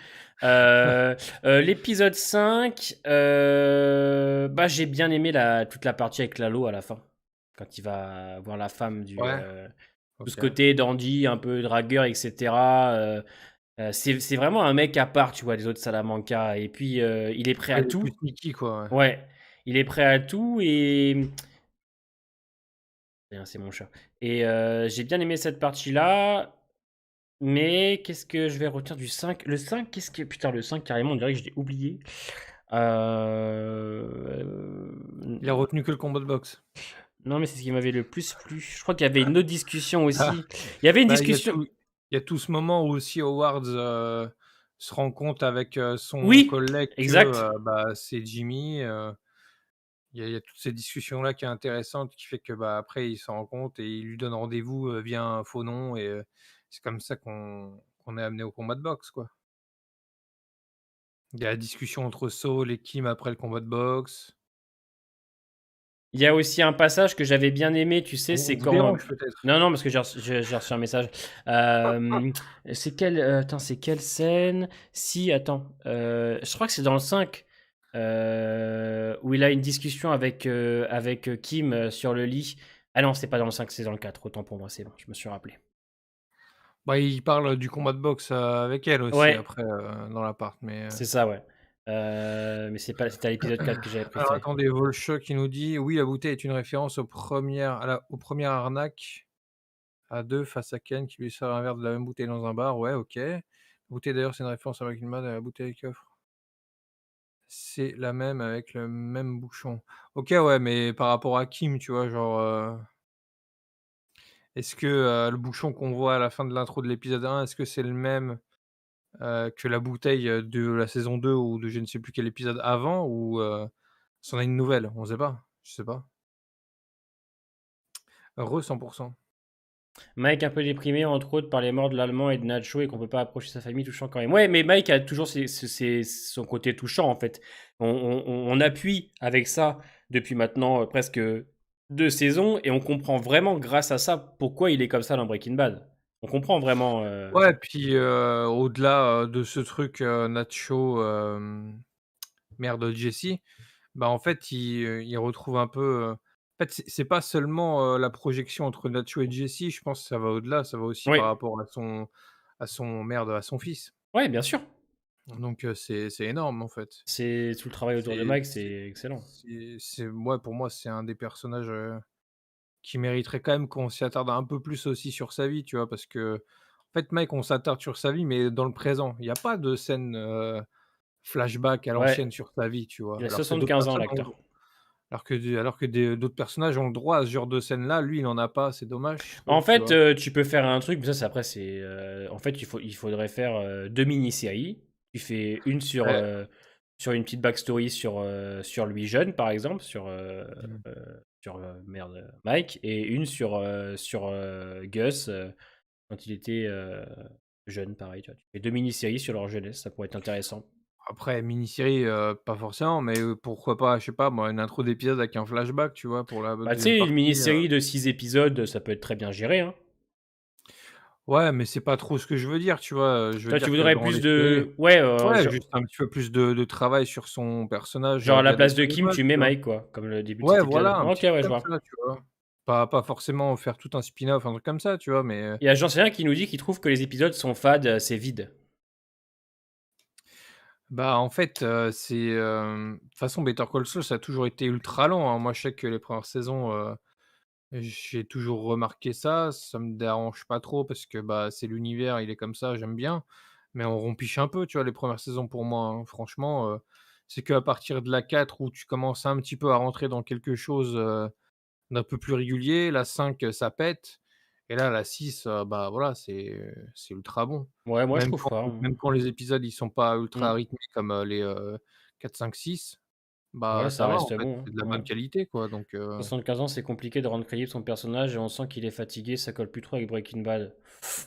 L'épisode 5, bah j'ai bien aimé toute la partie avec Lalo à la fin. Quand il va voir la femme Ouais, tout ce OK. côté dandy, un peu dragueur, etc. C'est vraiment un mec à part, tu vois, des autres Salamanca. Et puis, il est prêt Ouais, à il est plus tout. sneaky, quoi, ouais. Ouais, il est prêt à tout et c'est mon chat. Et j'ai bien aimé cette partie-là. Mais qu'est-ce que je vais retenir du 5? Le 5, qu'est-ce que putain, le 5 carrément, on dirait que je l'ai oublié. Il a retenu que le combat de boxe. Non, mais c'est ce qui m'avait le plus plu. Je crois qu'il y avait une autre discussion aussi. Il y avait une Bah, discussion il y a tout ce moment où aussi Howard, se rend compte avec, son oui! collègue que, Exact. bah, c'est Jimmy, il y a toute cette discussion-là qui est intéressante, qui fait que, bah, après il s'en rend compte et il lui donne rendez-vous, via un faux nom et c'est comme ça qu'on est amené au combat de boxe, quoi. Il y a la discussion entre Saul et Kim après le combat de boxe. Il y a aussi un passage que j'avais bien aimé, tu sais, On c'est vous quand, dérange peut-être? non, non, parce que j'ai reçu un message. C'est quelle, attends, c'est quelle scène? Si, attends, je crois que c'est dans le 5, où il a une discussion avec Kim, sur le lit. Ah non, c'est pas dans le 5, c'est dans le 4, autant pour moi, c'est bon, je me suis rappelé. Bah, il parle du combat de boxe, avec elle aussi Ouais, après, dans l'appart, mais, c'est ça, ouais. Mais c'est pas, c'était à l'épisode 4 que j'avais alors préféré. attendez, Volchok qui nous dit: «Oui, la bouteille est une référence aux premières arnaques à 2 face à Ken qui lui sert un verre de la même bouteille dans un bar». Ouais, OK. La bouteille d'ailleurs, c'est une référence à Breaking Bad à la bouteille coffre. C'est la même avec le même bouchon. OK, ouais, mais par rapport à Kim, tu vois? Genre, est-ce que, le bouchon qu'on voit à la fin de l'intro de l'épisode 1, est-ce que c'est le même, que la bouteille, de la saison 2 ou de je ne sais plus quel épisode avant ou, c'en est une nouvelle? On sait pas, je sais pas. Re 100. Mike un peu déprimé, entre autres, par les morts de l'Allemand et de Nacho et qu'on peut pas approcher sa famille, touchant quand même. Ouais, mais Mike a toujours son côté touchant, en fait. On appuie avec ça depuis maintenant presque 2 saisons et on comprend vraiment, grâce à ça, pourquoi il est comme ça dans Breaking Bad. On comprend vraiment. Ouais, puis, au-delà, de ce truc, Nacho, merde, Jesse, bah, en fait, il retrouve un peu, en fait, c'est pas seulement, la projection entre Nacho et Jesse, je pense que ça va au-delà, ça va aussi par Oui, rapport à son fils. ouais, bien sûr. Donc, c'est énorme, en fait. C'est tout le travail autour de C'est Mike, c'est c'est excellent. c'est ouais, pour moi, c'est un des personnages, qui mériterait quand même qu'on s'y attarde un peu plus aussi sur sa vie, tu vois? Parce qu'en fait, Mike, on s'attarde sur sa vie, mais dans le présent. Il y a pas de scène, flashback à Ouais, l'ancienne sur sa vie, tu il vois? a 75 ans, l'acteur. Alors que d'autres personnages ont le droit à ce genre de scène-là, lui, il en a pas, c'est dommage, je En trouve, tu fait, vois? tu peux faire un truc, mais ça, c'est après, c'est, en fait, il faudrait faire 2 mini-séries. Tu fais une Ouais, sur une petite backstory sur lui jeune, par exemple, mmh. merde, Mike, et une sur Gus, quand il était jeune, pareil. Tu vois. Tu fais 2 mini-séries sur leur jeunesse, ça pourrait être intéressant. Après mini-série, pas forcément, mais, pourquoi pas, je sais pas moi, une intro d'épisode avec un flashback, tu vois? Pour la Bah, tu deuxième sais, une partie, mini-série de 6 épisodes, ça peut être très bien géré, hein. ouais, mais c'est pas trop ce que je veux dire, tu vois? Je veux Toi, tu dire que voudrais dans plus les séries, de, ouais, ouais, juste un petit peu plus de travail sur son personnage, genre à la via des place de scènes de Kim, base, tu mets tu vois? Mike, quoi, comme le début de Ouais, cet voilà, épisode. un OK, petit truc ouais, je comme vois. ça, tu vois? Pas forcément faire tout un spin-off, un truc comme ça, tu vois? Mais, Il y a Jean Sérien qui nous dit qu'il trouve que les épisodes sont fades, c'est vide. bah, en fait, de toute façon Better Call Saul, ça a toujours été ultra long, hein. Moi, je sais que les premières saisons, j'ai toujours remarqué ça. Ça me dérange pas trop parce que, bah, c'est l'univers, il est comme ça, j'aime bien. Mais on rompiche un peu, tu vois, les premières saisons pour moi, hein. Franchement, c'est qu'à partir de la 4 où tu commences un petit peu à rentrer dans quelque chose, d'un peu plus régulier. La 5 ça pète et là, la 6 bah, voilà, c'est ultra bon. Ouais, moi je trouve pas, hein. Même quand les épisodes, ils sont pas ultra Mmh. rythmés comme, les, 4, 5, 6, Ouais, bah, ça ça va en reste fait, bon, c'est de la hein. Ouais. bonne qualité quoi donc 75 ans, c'est compliqué de rendre crédible son personnage et on sent qu'il est fatigué, ça colle plus trop avec Breaking Bad.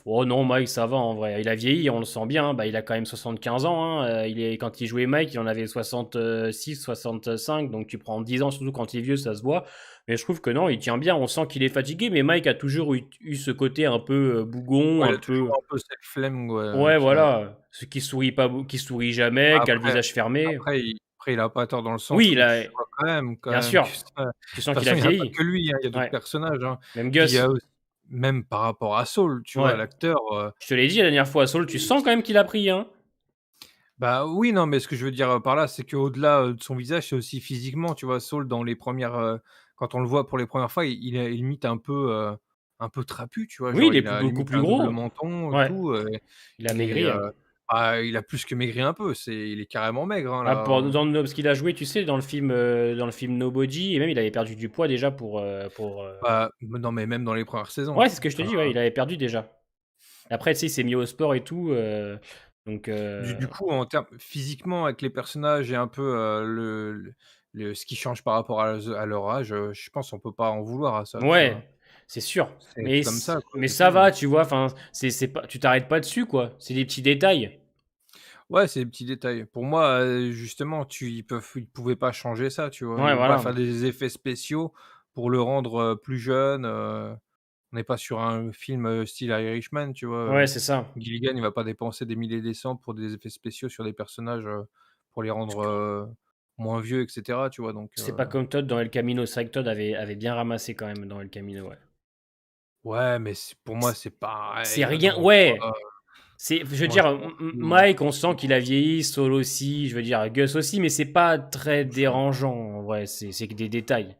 Oh non, Mike, ça va en vrai. Il a vieilli, on le sent bien. Bah, il a quand même 75 ans, hein. Quand il jouait Mike, il en avait 66, 65. Donc tu prends 10 ans, surtout quand il est vieux, ça se voit. Mais je trouve que non, il tient bien. On sent qu'il est fatigué. Mais Mike a toujours eu ce côté un peu bougon, ouais, il un a toujours peu. un peu cette flemme, ouais, Ouais, qui a voilà. Ce qui sourit pas, qui sourit jamais, qui a le après visage fermé. après il a pas tort dans le Oui, sens où tu vois quand bien même que sûr. ça de Tu toute sens qu'il façon, a il y a pas vieilli. que lui, hein, il y a d'autres Ouais. personnages, hein. Même Puis il y a Gus. auss même par rapport à Saul, tu vois? Ouais. L'acteur, Je te l'ai dit la dernière fois, Saul, tu sens quand même qu'il a pris, hein. bah, oui, non, mais ce que je veux dire, par là, c'est qu'au-delà, de son visage, c'est aussi physiquement, tu vois? Saul dans les premières, quand on le voit pour les premières fois, il est limite un peu trapu, tu vois? Oui, Genre, il est il a beaucoup limite plus un double gros. menton et Ouais. tout, Il a il est, maigri, hein. bah, il a plus que maigri un peu, il est carrément maigre, hein, Ah, là, pour hein. dans parce qu'il a joué, tu sais, dans le film Nobody et même il avait perdu du poids déjà pour. Bah, non, mais même dans les premières saisons. Ouais, c'est ce que je te Enfin, dis, ouais, il avait perdu déjà. Après, tu sais, il s'est mis au sport et tout, donc du coup, en termes physiquement, avec les personnages et un peu, ce qui change par rapport à leur âge, je pense on peut pas en vouloir à ça, tu vois? ouais, c'est sûr. C'est comme ça, quoi, Mais c'est ça tout. va, tu vois? Enfin, c'est pas, tu t'arrêtes pas dessus, quoi. C'est des petits détails. Ouais, c'est des petits détails. Pour moi, justement, ils pouvaient pas changer ça, tu vois? Ils Ouais, vont pas voilà. faire des effets spéciaux pour le rendre, plus jeune, on n'est pas sur un film, style Irishman, tu vois? Ouais, c'est ça. Gilligan, il va pas dépenser des milliers et des cents pour des effets spéciaux sur des personnages, pour les rendre, moins vieux et cetera, tu vois? Donc C'est pas comme Todd dans El Camino. C'est vrai que Todd avait bien ramassé quand même dans El Camino, ouais. ouais, mais pour moi, C c'est c'est pareil, rien non, tu vois? ouais, c'est je veux Moi, je dire, m'en fous. Mike, on sent qu'il a vieilli, Saul aussi, je veux dire Gus aussi, mais c'est pas très dérangeant en vrai, c'est que des détails.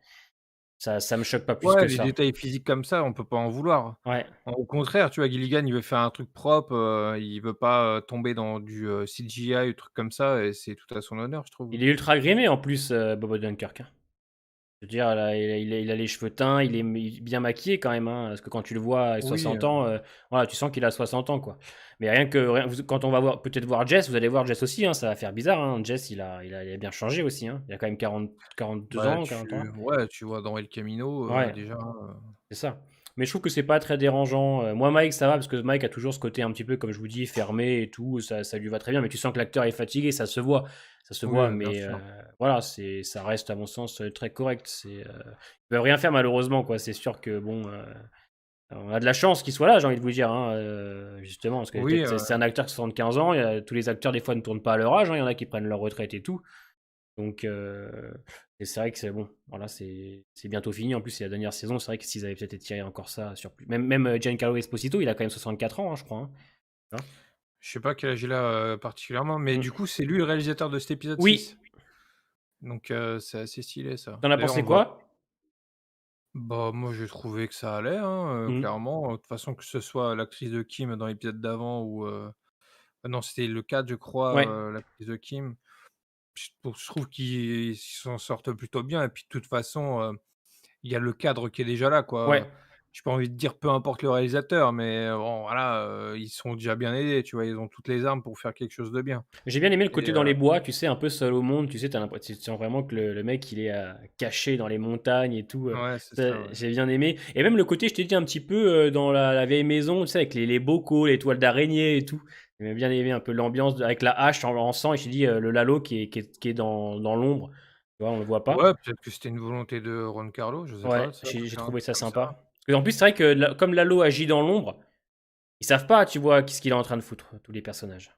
Ça me choque pas plus Ouais, que les ça. détails physiques comme ça, on peut pas en vouloir. Ouais. Au contraire, tu vois, Gilligan, il veut faire un truc propre, il veut pas, tomber dans du, CGI ou truc comme ça et c'est tout à son honneur, je trouve. Il est ultra grimé en plus, Bob Odenkirk, hein. Je veux dire, là, il a les cheveux teints, il est bien maquillé quand même, hein, parce que quand tu le vois à Oui, 60 ans, voilà, tu sens qu'il a 60 ans, quoi. Mais rien quand on va peut-être voir Jess, vous allez voir Jess aussi, hein, ça va faire bizarre, hein. Jess, il a bien changé aussi, hein. Il a quand même 42 bah, ans, 43. tu vois dans El Camino, Ouais, déjà, c'est ça. Mais je trouve que c'est pas très dérangeant. Moi, Mike, ça va, parce que Mike a toujours ce côté un petit peu, comme je vous dis, fermé et tout, ça lui va très bien, mais tu sens que l'acteur est fatigué, ça se voit. Ça se oui, voit, bien mais sûr. voilà, ça reste à mon sens très correct. Ils peuvent rien faire malheureusement, quoi. C'est sûr que bon, on a de la chance qu'il soit là, j'ai envie de vous dire, hein, justement, parce que Oui, peut-être c'est un acteur de 75 ans, tous les acteurs des fois ne tournent pas à leur âge, hein, il y en a qui prennent leur retraite et tout. Donc, et c'est vrai que c'est bon, voilà, c'est bientôt fini. En plus, c'est la dernière saison. C'est vrai que s'ils avaient peut-être étiré encore ça sur plus. Même Giancarlo Esposito, il a quand même 64 ans, hein, je crois, hein. Tu vois. je sais pas quel âge il a, particulièrement, mais du Mm. coup, c'est lui le réalisateur de cet épisode Oui, 6. Donc c'est assez stylé ça. t'en as D'ailleurs, on pensé voit quoi? bah, moi, j'ai trouvé que ça allait, hein, Mm. clairement, de toute façon, que ce soit l'actrice de Kim dans l'épisode d'avant ou ah non, c'était le 4, je crois, Ouais, l'actrice de Kim. Je trouve qu'ils s'en sortent plutôt bien et puis de toute façon, il y a le cadre qui est déjà là, ouais. quoi. J'ai pas envie de dire peu importe le réalisateur, mais bon voilà, ils sont déjà bien aidés, tu vois? Ils ont toutes les armes pour faire quelque chose de bien J'ai bien aimé le et côté dans les bois, tu sais, un peu seul au monde. Tu sais, tu sens vraiment que le mec, il est caché dans les montagnes et tout. ouais, c'est ça, ouais. J'ai bien aimé. Et même le côté, je t'ai dit un petit peu dans la vieille maison, tu sais, avec les bocaux, les toiles d'araignée et tout. J'ai bien aimé un peu l'ambiance avec la hache en sang. Et je t'ai dit, le Lalo qui est dans l'ombre. Tu vois, on le voit pas. Ouais, peut-être que c'était une volonté de Ron Carlo, je sais Ouais, pas, ça peut j'ai faire un trouvé truc ça comme ça. sympa. Et en plus, c'est vrai que comme Lalo agit dans l'ombre, ils savent pas, tu vois, qu'est-ce qu'il est en train de foutre, tous les personnages.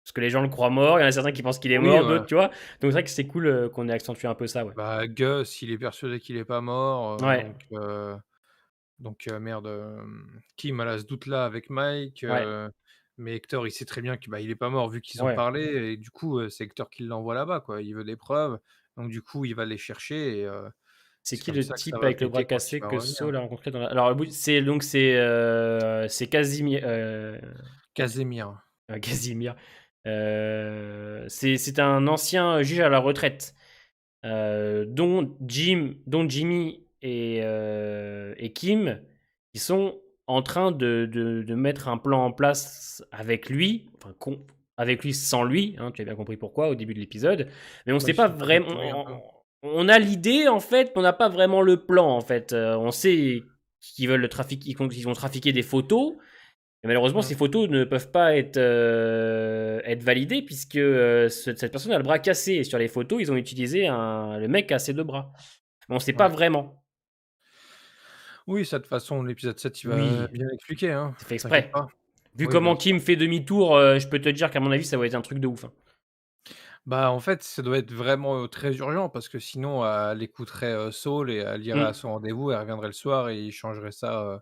Parce que les gens le croient mort, il y en a certains qui pensent qu'il est Oui, mort, ouais. d'autres, tu vois. Donc c'est vrai que c'est cool qu'on ait accentué un peu ça, ouais. Bah, Gus, il est persuadé qu'il est pas mort, Ouais, merde, Kim, elle a ce doute-là avec Mike, ouais, mais Hector, il sait très bien que, bah, il est pas mort vu qu'ils ont ouais. parlé et du coup, c'est Hector qui l'envoie là-bas, quoi. Il veut des preuves, donc du coup, il va les chercher et C'est c'est qui comme le ça que ça type va avec le bras péter quand il cassé va que revenir. Saul a rencontré dans la... Alors, c'est Casimir. Casimir. Casimir. C'est un ancien juge à la retraite, dont Jimmy et Kim, ils sont en train de mettre un plan en place avec lui, enfin, avec lui sans lui, hein, tu as bien compris pourquoi au début de l'épisode, mais on Bah, sait ils pas sont pas vraiment. détaillés un peu. On a l'idée en fait, mais on n'a pas vraiment le plan en fait. On sait qu'ils veulent le trafic, ils vont trafiquer des photos, et malheureusement, Mmh. ces photos ne peuvent pas être validées puisque cette personne a le bras cassé. Et sur les photos, ils ont utilisé le mec a ses deux bras. Mais on ne sait pas Ouais. vraiment. Oui, ça, de toute façon, l'épisode 7, il va Oui, bien expliquer, hein, c'est fait t'inquiète exprès. pas. Vu Oui, bien comment sûr. Kim fait demi-tour, je peux te dire qu'à mon avis, ça va être un truc de ouf, hein. Bah, en fait, ça doit être vraiment, très urgent parce que sinon, elle écouterait, Saul et elle irait à Mm. son rendez-vous, elle reviendrait le soir et il changerait ça,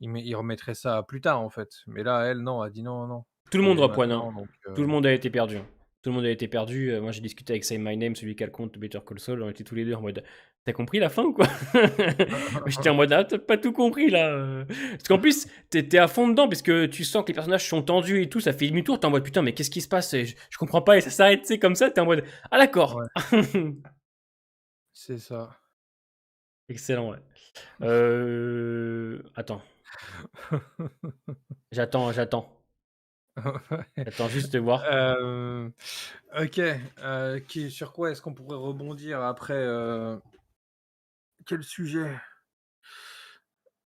il remettrait ça plus tard, en fait. Mais là, elle, non, elle dit: «Non, non, non, Tout le faut y monde aller reprenne, hein. maintenant», donc Tout le monde a été perdu, hein. Tout le monde a été perdu. Moi, j'ai discuté avec Say My Name, celui qui a le compte Better Call Saul. On était tous les deux en mode, t'as compris la fin ou quoi? J'étais en mode, ah, t'as pas tout compris là. Parce qu'en plus, t'es à fond dedans, parce que tu sens que les personnages sont tendus et tout. Ça fait demi-tour. T'es en mode, putain, mais qu'est-ce qui se passe? Je comprends pas. Et ça s'arrête, tu sais, comme ça. T'es en mode, ah, d'accord. Ouais, c'est ça. Excellent, ouais. Attends. J'attends. Ouais. J'attends juste de voir. Hem, OK, sur quoi est-ce qu'on pourrait rebondir après, quel sujet?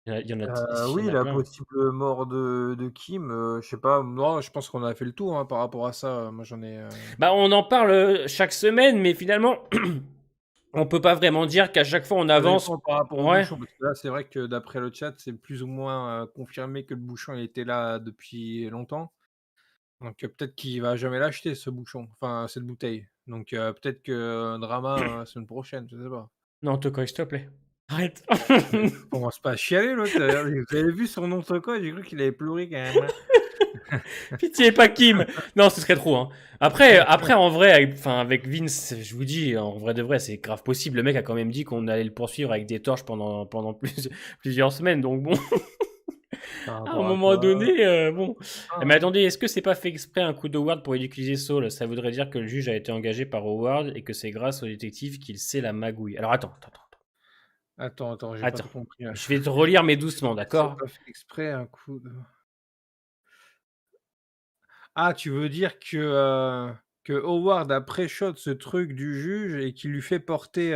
Il y Oui, en a la plein. possible mort de Kim, je sais pas, non, je pense qu'on a fait le tour, hein, par rapport à ça, moi j'en ai, Bah, on en parle chaque semaine, mais finalement, on peut pas vraiment dire qu'à chaque fois on ça avance. dépend par rapport au Ouais. bouchon, parce que là, c'est vrai que d'après le chat, c'est plus ou moins, confirmé que le bouchon, il était là depuis longtemps. Donc peut-être qu'il va jamais l'acheter ce bouchon, enfin cette bouteille. Donc peut-être que drama, semaine prochaine, je sais pas. Non, Toko, s'il te plaît. Arrête. Mais commence pas à chialer l'autre, vous avez vu son nom de quoi? J'ai cru qu'il avait pleuré quand même, hein. Pitié, pas Kim. Non, ce serait trop. Hein. Après, en vrai, avec Vince, je vous dis, en vrai de vrai, c'est grave possible. Le mec a quand même dit qu'on allait le poursuivre avec des torches pendant plusieurs semaines. Donc bon, Par à un rapport à moment quoi? donné, bon. Mais Hein. attendez, est-ce que c'est pas fait exprès un coup de Howard pour utiliser Saul? Ça voudrait dire que le juge a été engagé par Howard et que c'est grâce au détective qu'il sait la magouille. Alors Attends, j'ai pas attends. tout compris là. Je vais te relire mais doucement, C'est d'accord? pas fait exprès un coup de ah, tu veux dire que Howard a pré-shot ce truc du juge et qu'il lui fait porter,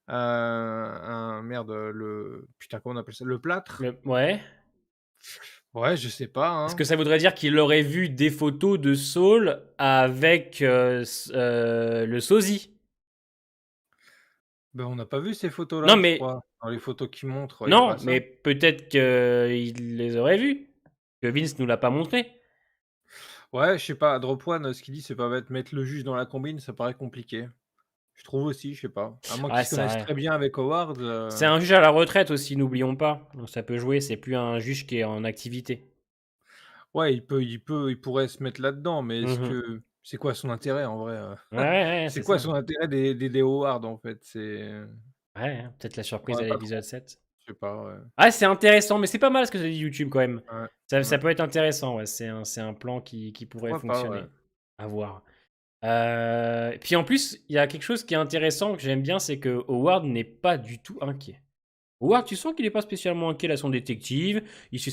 un merde, le putain comment on appelle ça? Le plâtre? Ouais. Ouais, je sais pas, Est-ce que hein. ça voudrait dire qu'il aurait vu des photos de Saul avec le sosie? Ben, on n'a pas vu ces Non, photos-là, je mais crois. Dans les photos qu'il montre, il y a non, pas ça. mais peut-être qu'il les aurait vues, que Vince nous l'a pas montré. Ouais, je sais pas, Drop One, ce qu'il dit, c'est pas bête. Mettre le juge dans la combine, ça paraît compliqué. Je trouve aussi, je sais pas. À moins Ah, qu'ils se ça, connaissent ouais. très bien avec Howard, C'est un juge à la retraite aussi, n'oublions pas. Donc ça peut jouer, c'est plus un juge qui est en activité. ouais, il pourrait se mettre là-dedans, mais est-ce Mhm. que c'est quoi son intérêt en vrai, Ouais, ouais, C'est c'est quoi ça. son intérêt d'aider Howard, en fait? Ouais, hein, peut-être la surprise Ouais, à pas l'épisode trop. 7. Je sais pas, ouais. Ah, c'est intéressant, mais c'est pas mal ce que ça dit YouTube quand même. Ouais, Ça ouais. peut être intéressant, ouais. C'est un plan qui pourrait Pourquoi pas, ouais. fonctionner. À voir. Puis en plus, il y a quelque chose qui est intéressant que j'aime bien, c'est que Howard n'est pas du tout inquiet. Howard, tu sens qu'il n'est pas spécialement inquiet là, son détective. Il fait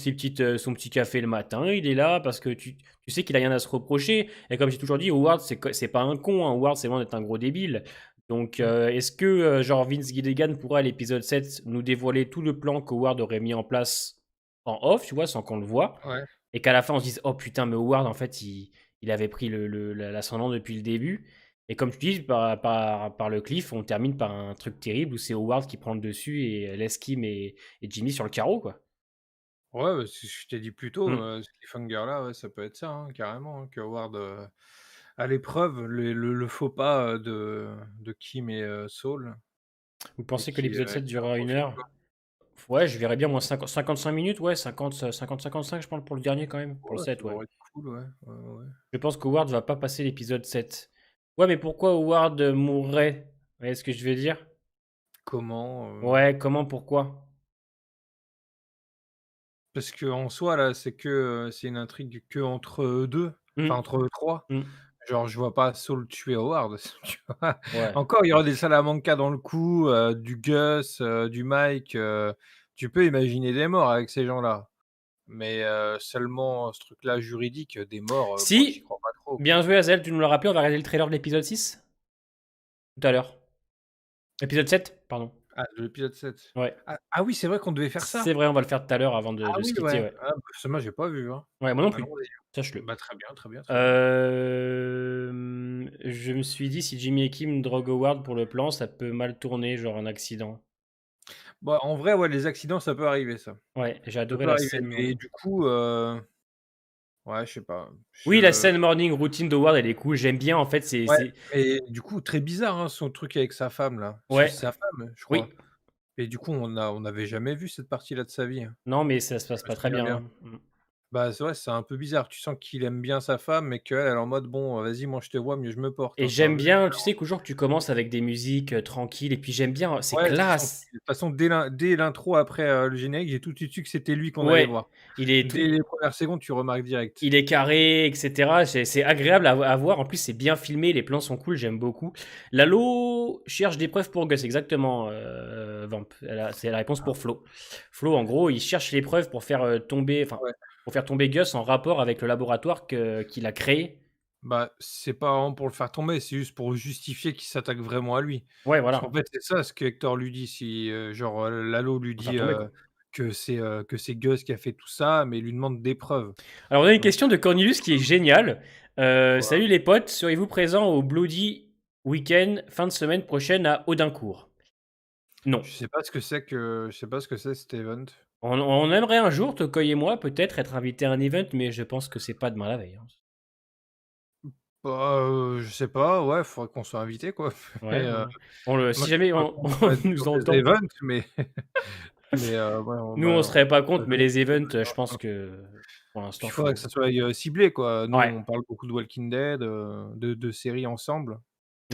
son petit café le matin. Il est là parce que tu sais qu'il a rien à se reprocher. Et comme j'ai toujours dit, Howard, c'est pas un con. Hein. Howard, c'est loin d'être un gros débile. Donc, Mmh. est-ce que genre Vince Gilligan pourra à l'épisode 7 nous dévoiler tout le plan que Howard aurait mis en place en off, tu vois, sans qu'on le voit, Ouais. et qu'à la fin on se dise oh putain, mais Howard en fait il avait pris l'ascendant depuis le début. Et comme tu dis, par le cliff, on termine par un truc terrible où c'est Howard qui prend le dessus et laisse Kim et Jimmy sur le carreau, quoi. Ouais, bah, c'est ce que je t'ai dit plus tôt, Mm. ce cliffhanger-là, ouais, ça peut être ça, hein, carrément, hein, que Howard, à l'épreuve, le faux pas, de Kim et Saul Vous et pensez que l'épisode 7 qui en durera une profite, heure? quoi. Ouais, je verrais bien moins 55 minutes, ouais, 55 je pense pour le dernier quand même, pour le Ouais, 7, ça ouais. devrait être cool, ouais, ouais, ouais. Je pense qu'Howard va pas passer l'épisode 7. Ouais, mais pourquoi Howard mourrait? Vous voyez ce que je veux dire? Comment, Ouais, comment, pourquoi? parce qu'en soi, là, c'est une intrigue qu'entre eux 2, enfin Mm, entre eux 3. mm. Genre, je vois pas Saul tuer Howard, tu vois? Ouais. Encore, il y aura des Salamanca dans le coup, du Gus, du Mike, tu peux imaginer des morts avec ces gens-là. Mais seulement ce truc-là juridique, des morts, moi j'y Si, crois pas trop, bien quoi. joué Azel, tu nous l'as rappelé, on va regarder le trailer de l'épisode 6 tout à l'heure. Épisode 7, pardon. Ah, de l'épisode 7. Ouais. Ah oui, c'est vrai qu'on devait faire C'est ça? vrai, on va le faire tout à l'heure avant de, Ah de se oui, quitter, ouais. ouais. Ah bah, ça moi j'ai pas vu, hein. Ouais, moi non plus. Allons-y. Sache-le. Bah, très bien, très bien, très bien. Je me suis dit, si Jimmy et Kim droguent Howard pour le plan, ça peut mal tourner, genre un accident. Bah, en vrai, ouais, les accidents, ça peut arriver ça. Ouais, j'ai Ça adoré peut la arriver, scène. mais du coup, ouais, je sais pas. Oui, la Je scène morning routine d'Howard, elle est cool. J'aime bien, en fait, Ouais, mais du coup, très bizarre, hein, son truc avec sa femme là. Parce que Ouais, c'est sa femme, je crois. oui. Et du coup, on n'avait jamais vu cette partie-là de sa vie, hein. Non, mais ça se Je passe me pas très souviens bien. bien. Hein. Mm. Bah, c'est vrai, c'est un peu bizarre. Tu sens qu'il aime bien sa femme, mais qu'elle, elle est en mode: «Bon, vas-y, moi je te vois, mieux je me porte, Et hein». Enfin, j'aime bien, tu sais, qu'aujourd'hui tu commences avec des musiques tranquilles, et puis j'aime bien, c'est ouais, c'est son classe. style. De toute façon, dès l'intro après, le générique, j'ai tout de suite su que c'était lui qu'on allait Ouais, voir. il est tout, Dès les premières secondes, tu remarques direct. il est carré, etc. C'est agréable à voir. En plus, c'est bien filmé, les plans sont cool, j'aime beaucoup. Lalo cherche des preuves pour Gus, exactement, Vamp. C'est la réponse pour Flo. Flo, en gros, il cherche les preuves pour faire tomber, enfin, Ouais. pour faire tomber Gus en rapport avec le laboratoire qu'il a créé. Bah, c'est pas vraiment pour le faire tomber, c'est juste pour justifier qu'il s'attaque vraiment à lui. Ouais, Parce qu'en voilà, fait, c'est ça ce que Hector lui dit, si, genre, Lalo lui pour faire dit, tomber, quoi. que c'est Gus qui a fait tout ça, mais il lui demande des preuves. Alors, on a une Donc question de Cornelius qui est géniale. voilà. Salut les potes, serez-vous présents au Bloody Weekend fin de semaine prochaine à Audincourt? Non. Je sais pas ce que c'est cet event. On aimerait un jour, Tokoy et moi, peut-être être invités à un event, mais je pense que c'est pas demain la veille, hein. Bah, je sais pas, ouais, faudrait qu'on soit invité quoi. Ouais, Mais, ouais. moi Si je suis jamais pas on, contre on être sur nous des entend, events, mais ouais, nous on serait pas contre, mais j'avoue les events, je que pense que pour puis l'instant, il faudrait que faut. ça soit, ciblé quoi. Nous, Ouais, on parle beaucoup de Walking Dead, de séries ensemble.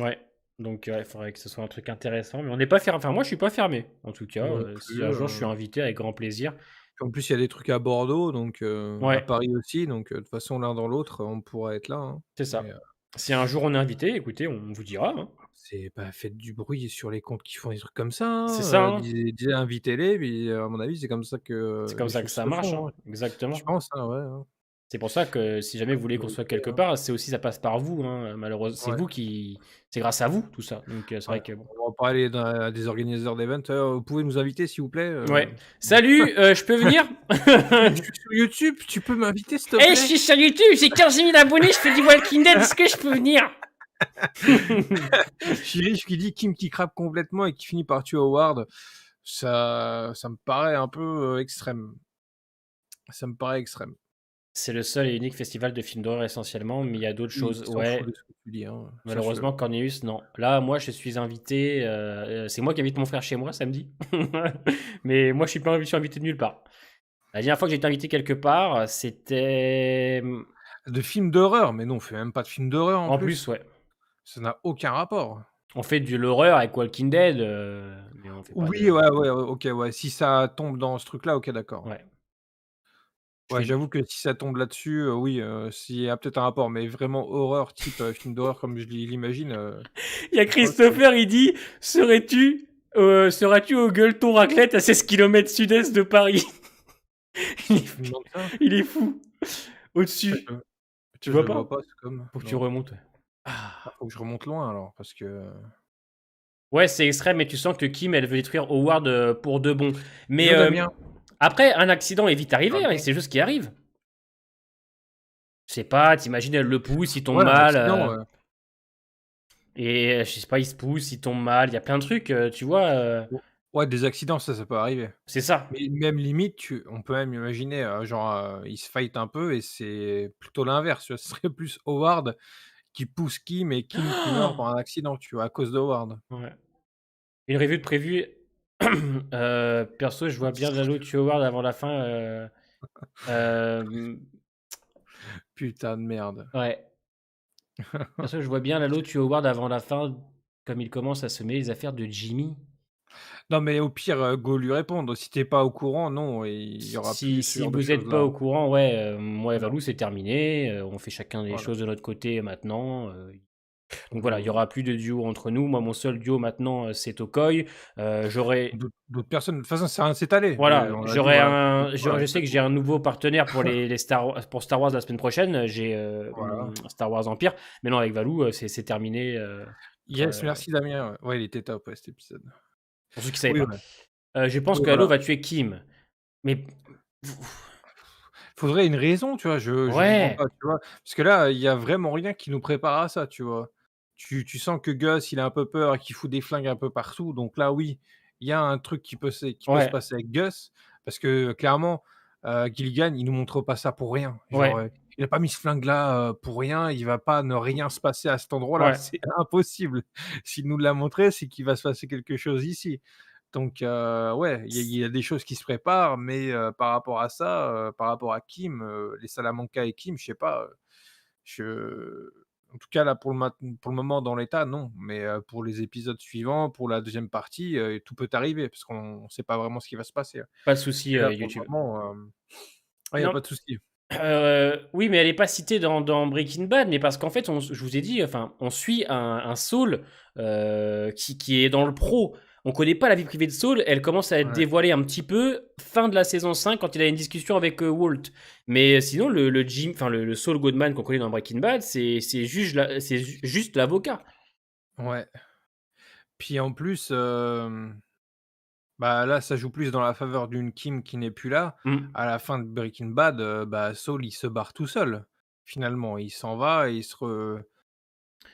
ouais. Donc, il faudrait que ce soit un truc intéressant, mais on n'est pas fermé. Enfin, moi, je suis pas fermé, en tout cas. Moi non Si plus, un jour je suis invité, avec grand plaisir. en plus il y a des trucs à Bordeaux, donc à Ouais, Paris aussi, donc de toute façon l'un dans l'autre, on pourra être là, hein. c'est Mais, ça. Si un jour on est invité, écoutez, on vous dira, hein. c'est bah, faites du bruit sur les comptes qui font des trucs comme ça, C'est hein, ça, hein. disez invitez-les, puis, à mon avis, c'est comme ça C'est que comme les ça que choses ça se marche, font, hein. hein. Je Exactement. pense, hein, ouais, hein. C'est pour ça que si jamais vous voulez qu'on soit Priorité, quelque hein. part, c'est aussi ça passe par vous, hein, malheureusement. C'est Ouais, vous qui c'est grâce à vous tout ça. Donc c'est ouais. vrai que bon. On va pas aller à des organisateurs d'events: «Vous pouvez nous inviter s'il vous plaît?» Ouais. «Salut, je peux venir?» «Je suis sur YouTube, tu peux m'inviter s'il te «Eh, je plaît?» suis sur YouTube, j'ai 15 000 abonnés, je fais du Walking Dead, est-ce que je peux venir?» Chiriche qui dit: «Kim qui craque complètement et qui finit par tuer Howard», ça me paraît un peu, extrême. Ça me paraît extrême. C'est le seul et unique festival de films d'horreur essentiellement, mais il y a d'autres Il choses. s'en fout Ouais, de ce que tu dis, hein, sache-le. malheureusement Cornelius, non. Là, moi, je suis invité, c'est moi qui invite mon frère chez moi samedi. Mais moi, je suis invité de nulle part. La dernière fois que j'ai été invité quelque part, c'était, De films d'horreur, mais non, on fait même pas de films d'horreur en en plus, plus. ouais. Ça n'a aucun rapport. On fait de l'horreur avec Walking Dead, mais on fait pas Oui, de. ouais, OK, ouais, si ça tombe dans ce truc-là, OK, d'accord. Ouais. Je Ouais, fais j'avoue que si ça tombe là-dessus, oui, s'il y a peut-être un rapport, mais vraiment horreur type, film d'horreur comme je l'imagine, Il y a je crois que Christopher, il dit: Seras-tu au Gueuleton Raclette à 16 kilomètres sud-est de Paris?» il, tu me demandes ça? il est fou. Ah, Au-dessus. Tu je vois le vois pas? pas, c'est comme Faut que tu non. remontes. Ouais. Ah, Ah. faut que je remonte loin alors parce que Ouais, c'est extrême, mais tu sens que Kim, elle veut détruire Howard pour de bon. Mais hello Damien, après, un accident est vite ça arrivé va avec bien? ces choses qui arrivent. Je sais pas, t'imagines, elle le pousse, il tombe Ouais, un mal. accident, Et je sais pas, il se pousse, il tombe mal. Il y a plein de trucs, tu vois. o ouais, des accidents, ça peut arriver. C'est ça. Mais même limite, tu on peut même imaginer, genre, ils se fightent un peu et c'est plutôt l'inverse, tu vois? Ce serait plus Howard qui pousse Kim et Kim qui meurt par un accident, tu vois? À cause de Howard. Ouais. Une revue de prévue. Perso, je vois bien Lalo tuer Howard avant la fin. Euh, Putain de merde. ouais. Perso, je vois bien Lalo tuer Howard avant la fin, comme il commence à semer les affaires de Jimmy. Non, mais au pire, go lui répondre. Si tu es pas au courant, non, il y aura plus ce Si genre de vous êtes pas choses-là. au courant, ouais, moi et Voilà, Valou, c'est terminé. On fait chacun des voilà. choses de notre côté maintenant. Donc voilà, il y Vo aura plus de duo entre nous. Moi, mon seul duo maintenant, c'est Tokoy. J'aurai d'autres personnes de toute façon, ça rien s'est allé. Voilà, On a dit, voilà, tu fais quoi, je c'est sais que j'ai tout. un nouveau partenaire pour pour Star Wars la semaine prochaine. J'ai Voilà. Star Wars Empire. Mais non, avec Valou, c'est terminé. Yes, merci Damien, ouais. Ouais, il était top, ouais, cet épisode. Pour ceux qui ne savaient Oui, pas. ouais. Je pense Oui, que Halo voilà. va tuer Kim. Mais Faudrait une raison, tu vois? Je comprends ouais, pas, tu vois? Parce que là, il y a vraiment rien qui nous prépare à ça, tu vois? Tu sens que Gus, il a un peu peur et qu'il fout des flingues un peu partout, donc là, oui, il y a un truc qui peut se ouais, passer avec Gus, parce que clairement, Gilligan, il nous montre pas ça pour rien. Genre, ouais, il a pas mis ce flingue-là, pour rien, il va pas ne rien se passer à cet endroit-là, ouais. c'est impossible. S'il nous l'a montré, c'est qu'il va se passer quelque chose ici. Donc ouais, il y a des choses qui se préparent, mais par rapport à ça, par rapport à Kim, les Salamanca et Kim, je sais pas, je en tout cas là pour le moment dans l'état, non. Mais pour les épisodes suivants, pour la deuxième partie, tout peut arriver parce qu'on sait pas vraiment ce qui va se passer, hein. Pas de souci, Mais là pour le YouTube. moment, ouais, il y a Non, pas de souci. oui, mais elle est pas citée dans Breaking Bad, mais parce qu'en fait, je vous ai dit, enfin, on suit un Saul qui est dans le pro. On connaît pas la vie privée de Saul, elle commence à être Ouais, dévoilée un petit peu fin de la saison 5 quand il a une discussion avec Walt. Mais sinon, le Saul Goodman qu'on connaît dans Breaking Bad, c'est juste l'avocat. ouais. Puis en plus, Bah, là, ça joue plus dans la faveur d'une Kim qui n'est plus là. Mmh. À la fin de Breaking Bad, bah, Saul, il se barre tout seul, finalement. Il s'en va et il se re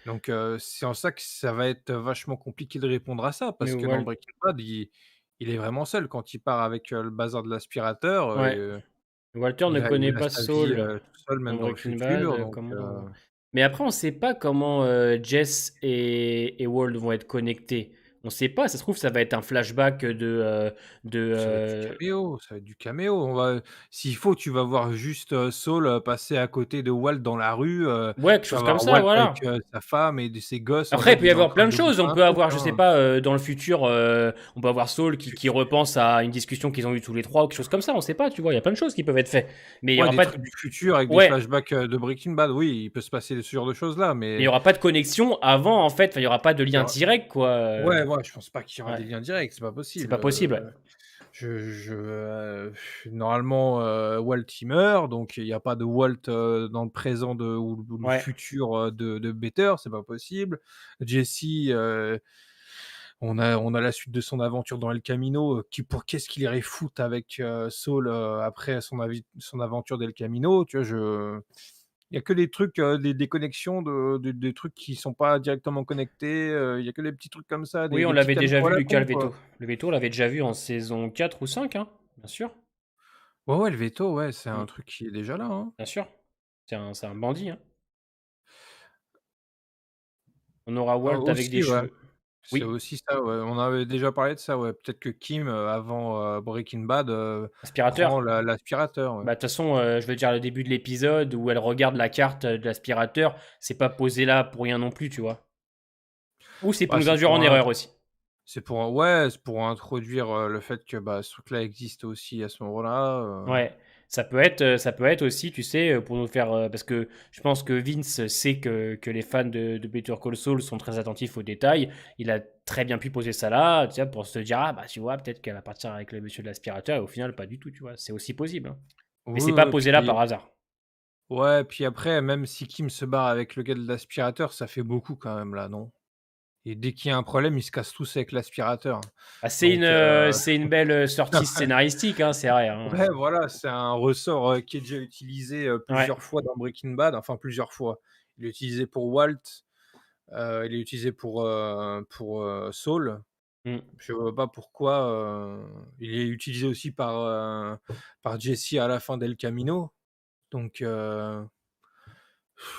donc c'est en ça que ça va être vachement compliqué de répondre à ça, Mais parce que dans Wal Breaking Bad, il est vraiment seul quand il part avec, le bazar de l'aspirateur, ouais, Walter ne connaît il a pas sa vie, Saul tout seul, dans même dans le Breaking Bad, futur, donc comment mais après on sait pas comment, Jess et Walt vont être connectés. On sait pas, ça se trouve ça va être un flashback de, ça va être du caméo, ça va être du caméo. On va S'il faut, tu vas voir juste, Saul, passer à côté de Walt dans la rue, ouais, quelque tu vas chose comme voir ça, Walt avec, voilà. sa femme et de ses gosses, en Après, il fait, peut y il est en avoir train plein de de choses. bouffer On un peut truc, avoir, je sais hein. pas, dans le futur, on peut avoir Saul qui repense à une discussion qu'ils ont eue tous les 3 ou quelque chose comme ça, on sait pas, tu vois? Il y a plein de choses qui peuvent être faites. Mais il y Ouais, aura des pas de trucs du futur avec des ouais, flashbacks, de Breaking Bad, oui, il peut se passer ce genre de choses-là, mais il y mais aura pas de connexion avant, en fait, enfin, il y aura pas de il y lien aura direct, quoi, ouais, ouais, je pense pas qu'il y aura ouais, des liens directs, c'est pas c'est possible, pas possible, ouais. normalement, Walt, il meurt, donc il y a pas de Walt, dans le présent ou le Ouais, futur, de Better, c'est pas possible. Jesse, on a la suite de son aventure dans El Camino, qu'est-ce qu'il irait foutre avec, Saul, après son aventure d'El Camino, tu vois? Il y a que des trucs, des connexions des trucs qui sont pas directement connectés, il y a que des petits trucs comme ça, oui, on des petits l'avait déjà caméos à vu la Lucas, con, le quoi. Veto. Le Veto, on l'avait déjà vu en saison 4 ou 5, hein, bien sûr. Ouais, ouais, le veto, ouais, c'est un Mmh, truc qui est déjà là, hein. bien sûr. C'est un bandit, hein. On aura Walt avec des Aussi, ouais, cheveux. c'est Oui, aussi ça, ouais. On avait déjà parlé de ça, ouais. Peut-être que Kim, avant, Breaking Bad, aspirateur. prend l'aspirateur, ouais. Bah, de toute façon, je veux dire, le début de l'épisode où elle regarde la carte, de l'aspirateur, c'est pas posé là pour rien non plus, tu vois? Ou c'est pour Bah, nous induire en erreur aussi. c'est pour introduire, le fait que, bah, ce truc-là existe aussi à ce moment-là, Ouais, ça peut être aussi, tu sais, pour nous faire, parce que je pense que Vince sait que les fans de Better Call Saul sont très attentifs aux détails. Il a très bien pu poser ça là, tu vois, pour se dire: «Ah bah, tu vois, peut-être qu'elle va partir avec le monsieur de l'aspirateur» et au final pas du tout, tu vois? C'est aussi possible, hein. Mais oui, c'est pas oui, posé là puis par hasard. ouais, puis après, même si Kim se barre avec le gars de l'aspirateur, ça fait beaucoup quand même là, non? Et dès qu'il y a un problème, ils se cassent tous avec l'aspirateur, Bah, donc c'est une belle, sortie scénaristique, hein, c'est vrai, hein. ouais, voilà, c'est un ressort, qui est déjà utilisé, Ouais. plusieurs fois dans Breaking Bad, enfin plusieurs fois. Il est utilisé pour Walt, il est utilisé Saul. Mmh. Je vois pas pourquoi, il est utilisé aussi par Jesse à la fin d'El Camino. Donc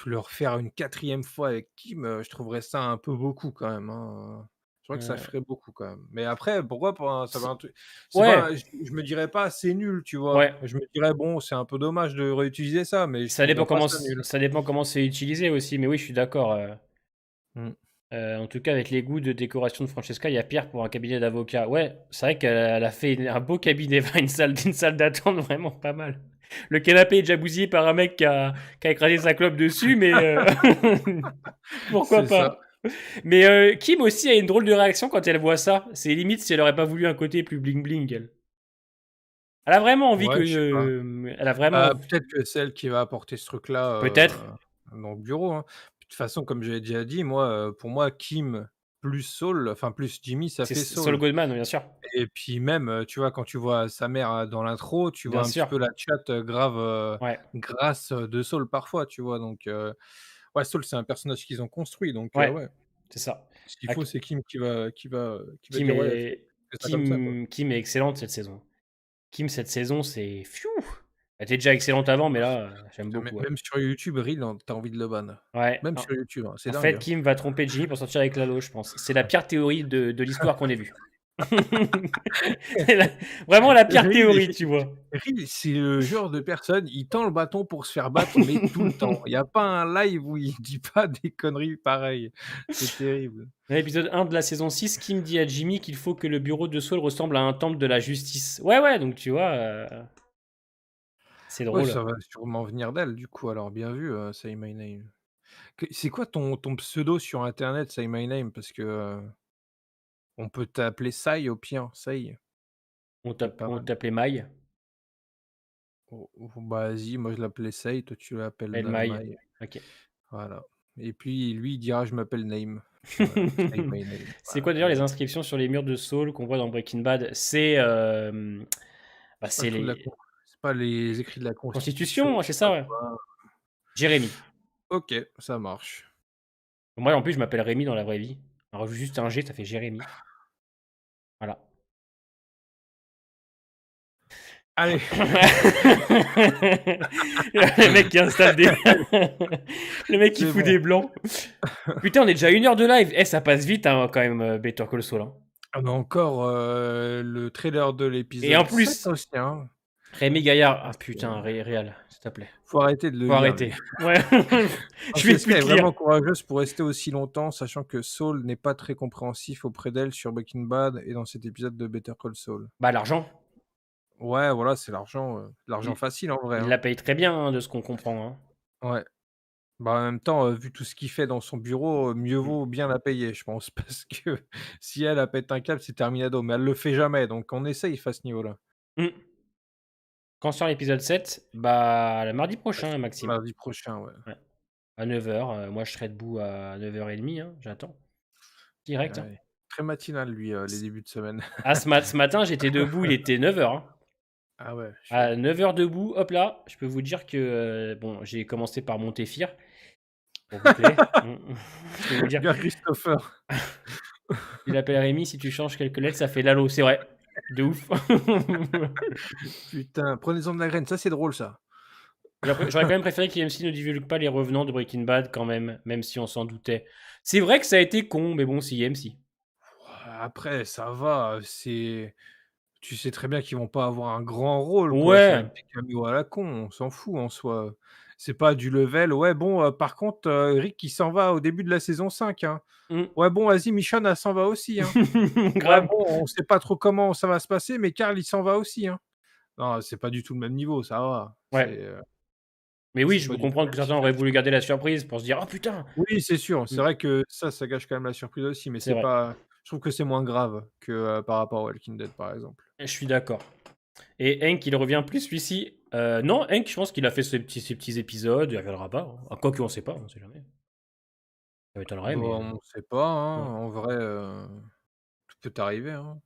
le refaire une quatrième fois avec Kim, je trouverais ça un peu beaucoup quand même, hein, je crois que ça Heu, ferait beaucoup quand même. Mais après, pourquoi pas? Ça va c'est un truc c'est ouais, pas je me dirais pas: «C'est nul», tu vois? ouais. Je me dirais: «Bon, c'est un peu dommage de réutiliser ça», mais je trouverais pas ça nul. Ça dépend comment c'est utilisé aussi, mais oui, je suis d'accord, Mmh. en tout cas avec les goûts de décoration de Francesca, il y a pire pour un cabinet d'avocats. Ouais, c'est vrai qu'elle a fait un beau cabinet, une salle d'attente vraiment pas mal. Le canapé est déjà bousillé par un mec qui a écrasé sa clope dessus, mais pourquoi C'est ça. pas? Mais Kim aussi a une drôle de réaction quand elle voit ça. C'est limite si elle aurait pas voulu un côté plus bling bling, elle. Elle a vraiment envie Ouais, que, je sais pas. elle a vraiment Bah, peut-être que c'est elle qui va apporter ce truc-là, peut-être. dans le bureau, hein. De toute façon, comme j'avais déjà dit, moi, pour moi, Kim plus Saul, enfin plus Jimmy, ça C'est fait Saul Saul. Goodman, bien sûr. Et puis même, tu vois, quand tu vois sa mère, dans l'intro, tu vois Bien un petit sûr. peu la chatte, grave, Ouais, grasse, de Saul parfois, tu vois? Donc ouais, Saul, c'est un personnage qu'ils ont construit, donc ouais, ouais. c'est ça. Ce qu'il Ah, faut, c'est Kim qui va Kim dire: «Ouais, est fais ça comme ça, quoi». Kim est excellente cette saison. Kim cette saison, c'est fiou! Elle était déjà excellente avant, mais là, j'aime Putain, beaucoup, ouais. même sur YouTube, Reel, tu envie de le ban. Ouais, Même sur YouTube, hein, c'est en dingue, fait, hein. Kim va tromper Jimmy pour sortir avec Lalo, je pense. C'est la pire théorie de l'histoire qu'on ait vue. C'est la vraiment la pire Reel théorie, tu vois? Reel, c'est le genre de personne, il tend le bâton pour se faire battre, mais tout le temps. Il y a pas un live où il dit pas des conneries pareilles. C'est terrible. Dans l'épisode 1 de la saison 6, Kim dit à Jimmy qu'il faut que le bureau de Saul ressemble à un temple de la justice. Ouais, ouais, donc tu vois, c'est Ouais, drôle. ça va sûrement venir d'elle, du coup, alors bien vu, Say My Name. C'est quoi ton pseudo sur internet, Say My Name? Parce que, on peut t'appeler Sai au pire, Sai, peut être pas On mal. t'appelait Maï, Bah, vas-y, moi je l'appelais Sai, toi tu l'appelles elle Maï. Mai. OK. Voilà, et puis lui, il dira: «Je m'appelle Name». Stay my name. C'est quoi d'ailleurs les inscriptions sur les murs de Saul qu'on voit dans Breaking Bad? C'est bah, C'est pas le c'est truc de la les con c'est pas les écrits de la constitution, Constitution, je c'est sais pas ça, ouais. quoi. Jérémy. OK, ça marche. Moi, en plus, je m'appelle Rémi dans la vraie vie. Alors, juste un G, ça fait Jérémy. Voilà. Allez, Le mec qui installe des. Le mec qui c'est fout bon. des blancs. Putain, on est déjà à 1 heure de live. Eh, ça passe vite hein, quand même, Better Call Saul. Hein. On a encore, le trailer de Et en l'épisode 7 plus, aussi, hein. Rémi Gaillard. Ah C'est putain, Réal, s'il te plaît. faut arrêter de le Faut lire, lui. arrêter. Ouais. Je vais Francesca plus est te lire. vraiment courageuse pour rester aussi longtemps, sachant que Saul n'est pas très compréhensif auprès d'elle sur Breaking Bad et dans cet épisode de Better Call Saul. Bah, l'argent. Ouais, voilà, c'est l'argent Il, facile en vrai, il hein. la paye très bien, hein, de ce qu'on comprend. Hein. Ouais. Bah, en même temps, vu tout ce qu'il fait dans son bureau, mieux Mm. vaut bien la payer, je pense, parce que si elle pète un câble, c'est terminado, mais elle le fait jamais, donc on essaye à ce niveau-là. Mm. Quand sort l'épisode 7? Bah, le mardi prochain, Maxime. Mardi prochain, ouais. Ouais. À 9h. Moi, je serai debout à 9h30. Hein, j'attends. Direct. Hein. Ouais. Très matinal lui, les débuts de semaine. Ah, ce matin, j'étais debout, il était 9h. Hein. Ah ouais, À chaud. 9h debout, hop là, je peux vous dire que bon, j'ai commencé par Montéfir, pour vous plaît. Je peux vous dire, Bien Christopher. il appelle Rémi, si tu changes quelques lettres, ça fait Lalo, c'est vrai. De ouf. Putain, prenez-en de la graine, ça c'est drôle ça. J'aurais quand même préféré qu'IMC ne divulgue pas les revenants de Breaking Bad quand même si on s'en doutait. C'est vrai que ça a été con, mais bon, c'est IMC. Après ça va, tu sais très bien qu'ils vont pas avoir un grand rôle quoi, c'est un Ouais. petit cameo à la con, on s'en fout en soi. C'est pas du level ouais bon, par contre, Rick il s'en va au début de la saison 5 hein. Mm. Ouais bon vas-y Michonne elle s'en va aussi, hein. Ouais Grave. bon, on sait pas trop comment ça va se passer, mais Carl il s'en va aussi, hein. Non, c'est pas du tout le même niveau, ça va. Ouais. Mais oui, C'est je pas peux du tout le comprendre que même certains type auraient d'acteur. voulu garder la surprise pour se dire: «Oh putain!» Oui, c'est sûr. Mm. C'est vrai que ça gâche quand même la surprise aussi, mais C'est c'est vrai. pas je trouve que c'est moins grave que, par rapport à Walking Dead, par exemple. Je suis d'accord. Et Hank, il revient plus celui-ci. Non, Hank, je pense qu'il a fait ses petits épisodes, il reviendra pas. Hein. Ah, quoique, on sait pas, on sait jamais. Ça m'étonnerait, mais. Bon, on sait pas, hein, Ouais. en vrai, tout peut arriver, hein.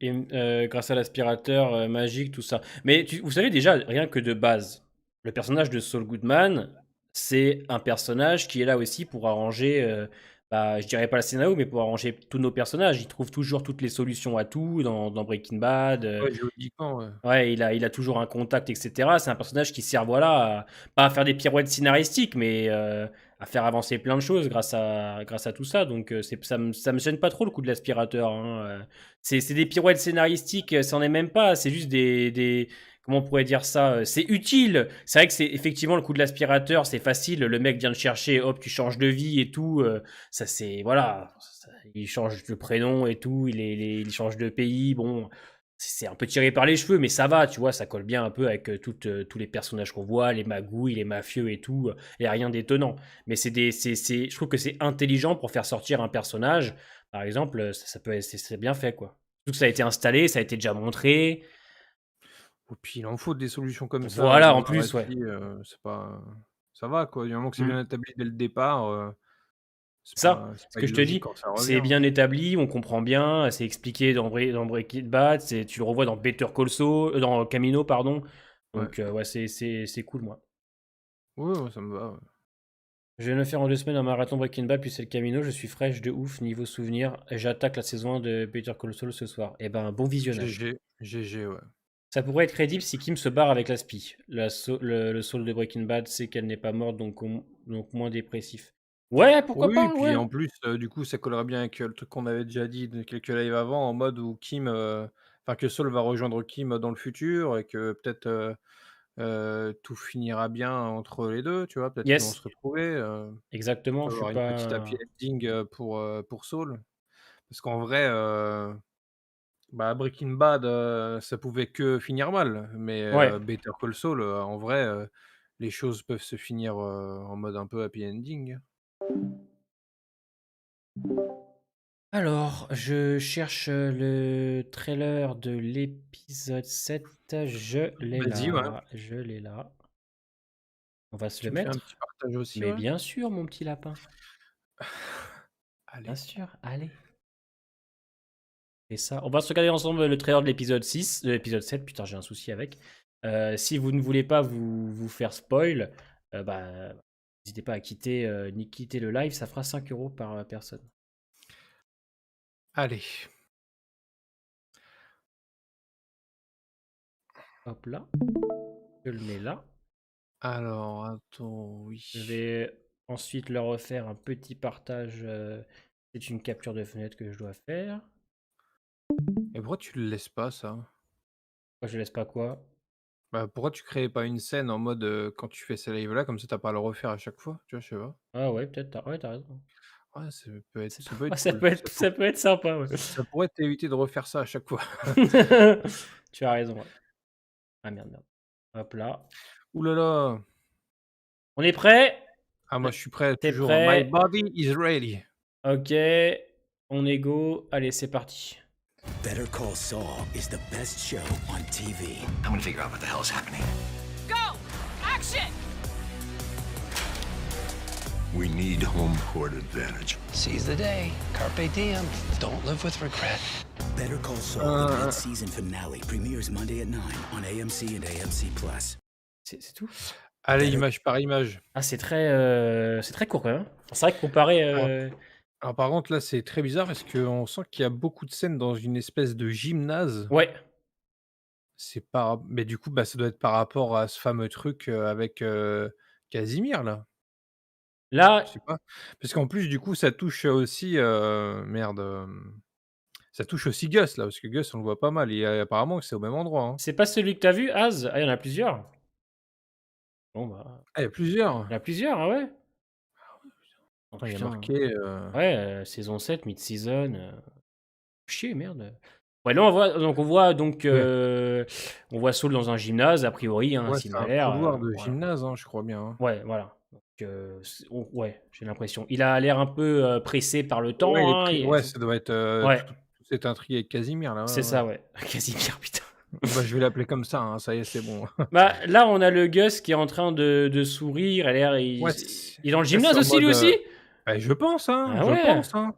Et grâce à l'aspirateur magique, tout ça. Mais vous savez déjà, rien que de base, le personnage de Saul Goodman, c'est un personnage qui est là aussi pour arranger, bah, je dirais pas le scénario, mais pour arranger tous nos personnages. Il trouve toujours toutes les solutions à tout dans Breaking Bad. Ouais, juridiquement, ouais. Ouais, il a toujours un contact, etc. C'est un personnage qui sert, voilà, pas à faire des pirouettes scénaristiques, mais à faire avancer plein de choses grâce à tout ça. Donc, ça me gêne pas trop le coup de l'aspirateur. Hein. C'est des pirouettes scénaristiques, ça n'en est même pas. C'est juste comment on pourrait dire ça? C'est utile. C'est vrai que c'est effectivement le coup de l'aspirateur, c'est facile. Le mec vient te chercher, hop, tu changes de vie et tout. Ça, c'est, voilà. Il change de prénom et tout. Il change de pays. Bon. C'est un peu tiré par les cheveux, mais ça va, tu vois, ça colle bien un peu avec tous les personnages qu'on voit, les magouilles, les mafieux et tout. Il n'y a rien d'étonnant. Mais je trouve que c'est intelligent pour faire sortir un personnage. Par exemple, ça peut, c'est bien fait, quoi. Surtout que ça a été installé, ça a été déjà montré. Et puis il en faut des solutions comme ça, Voilà, dans en un plus, ouais. récit, c'est pas ça va quoi, du moment que c'est Mm. bien établi dès le départ, Ça, c'est ce pas que je te illogique dis, quand ça c'est revient. bien établi, on comprend bien, c'est expliqué dans Breaking Bad, tu le revois dans Better Call Saul, dans Camino, pardon. Ouais. Donc, ouais, c'est cool, moi. Ouais, ouais, ça me va, ouais. Je viens de faire en 2 semaines un marathon Breaking Bad, puis c'est le Camino, je suis fraîche de ouf niveau souvenir. J'attaque la saison 1 de Better Call Saul ce soir. Eh ben, bon visionnage. GG, ouais. Ça pourrait être crédible si Kim se barre avec la spie. Le Saul de Breaking Bad sait qu'elle n'est pas morte, donc moins dépressif. Ouais, pourquoi Oui, pas, puis ouais. en plus, du coup, ça collerait bien avec, le truc qu'on avait déjà dit de quelques lives avant, en mode où Kim, enfin que Saul va rejoindre Kim dans le futur et que peut-être, tout finira bien entre les 2, tu vois? Peut-être qu'ils vont se Yes, retrouver, exactement, tu je vas suis avoir une petite happy pas... ending, pour Saul. Parce qu'en vrai, bah, Breaking Bad, ça pouvait que finir mal, mais, Ouais. Better Call Saul, en vrai, les choses peuvent se finir, en mode un peu happy ending. Alors, je cherche le trailer de l'épisode 7. Je l'ai Vas-y, ouais. là. Je l'ai là. On va se Tu le me fais un mettre. petit partage aussi, Mais ouais? bien sûr, mon petit lapin. Bien Allez. sûr, allez. Et ça, on va se regarder ensemble le trailer de l'épisode 6, de l'épisode 7. Putain, j'ai un souci avec. Si vous ne voulez pas vous faire spoil, bah, n'hésitez pas à quitter le live. Ça fera 5 euros par personne. Allez. Hop là, je le mets là. Alors, attends, Je oui. vais ensuite leur refaire un petit partage. C'est une capture de fenêtre que je dois faire. Et pourquoi tu le laisses pas, ça? Moi, je laisse pas quoi. Bah, pourquoi tu crées pas une scène en mode, quand tu fais ces lives là, comme ça tu pas à le refaire à chaque fois? Tu vois, je sais pas. Ah ouais, peut-être. Ouais, t'as raison. Ouais, C'est- ça peut être Ouais, ça cool. peut être, ça peut être sympa. Ouais. Ça pourrait t'éviter de refaire ça à chaque fois. Tu as raison. Ouais. Ah merde, merde. Hop là. Ouh là là! On est prêt? Ah moi je suis prêt T'es toujours, hein. My prêt? body is ready. Ok. On est go. Allez, c'est parti. Better Call Saul is the best show on TV. I'm gonna figure out what the hell is happening. Go! Action! We need home court advantage. Seize the day. Carpe diem. Don't live with regret. Better Call Saul, the mid-season finale, premieres Monday at 9 on AMC and AMC Plus. C'est tout? Allez, image par image. Ah, c'est très court quand même. C'est vrai que comparé. Alors par contre là, c'est très bizarre parce qu'on sent qu'il y a beaucoup de scènes dans une espèce de gymnase. Ouais. C'est pas mais du coup, bah, ça doit être par rapport à ce fameux truc, avec, Casimir là? Là, Je sais pas. Parce qu'en plus du coup, ça touche aussi, merde, ça touche aussi Gus là, parce que Gus on le voit pas mal et apparemment que c'est au même endroit, hein. c'est pas celui que t'as vu, Az? Ah, il y en a plusieurs. Bon, bah. Ah, il y a plusieurs? Il y en a plusieurs, ah ouais? Attends, il y a Putain. marqué. OK, Ouais, saison 7, mid-season. Chier, merde. Ouais, là, on voit donc, ouais. on voit Saul dans un gymnase, a priori, hein, Ouais, s'il c'est m'a un l'air. couloir de Voilà. gymnase, hein, je crois bien, hein. Ouais, voilà. Donc, ouais, j'ai l'impression. Il a l'air un peu pressé par le Ouais, il temps. est Hein, pris ouais, ça doit être, ouais, toute cette intrigue avec Casimir là, c'est ouais, ouais. ça, ouais. Casimir, putain. Bah, je vais l'appeler comme ça, hein, ça y est, c'est bon. Bah, là, on a le Gus qui est en train de sourire. Ouais, Il est dans le là, c'est gymnase en aussi, lui mode, aussi? bah, je pense, hein, Ah je ouais. pense, hein.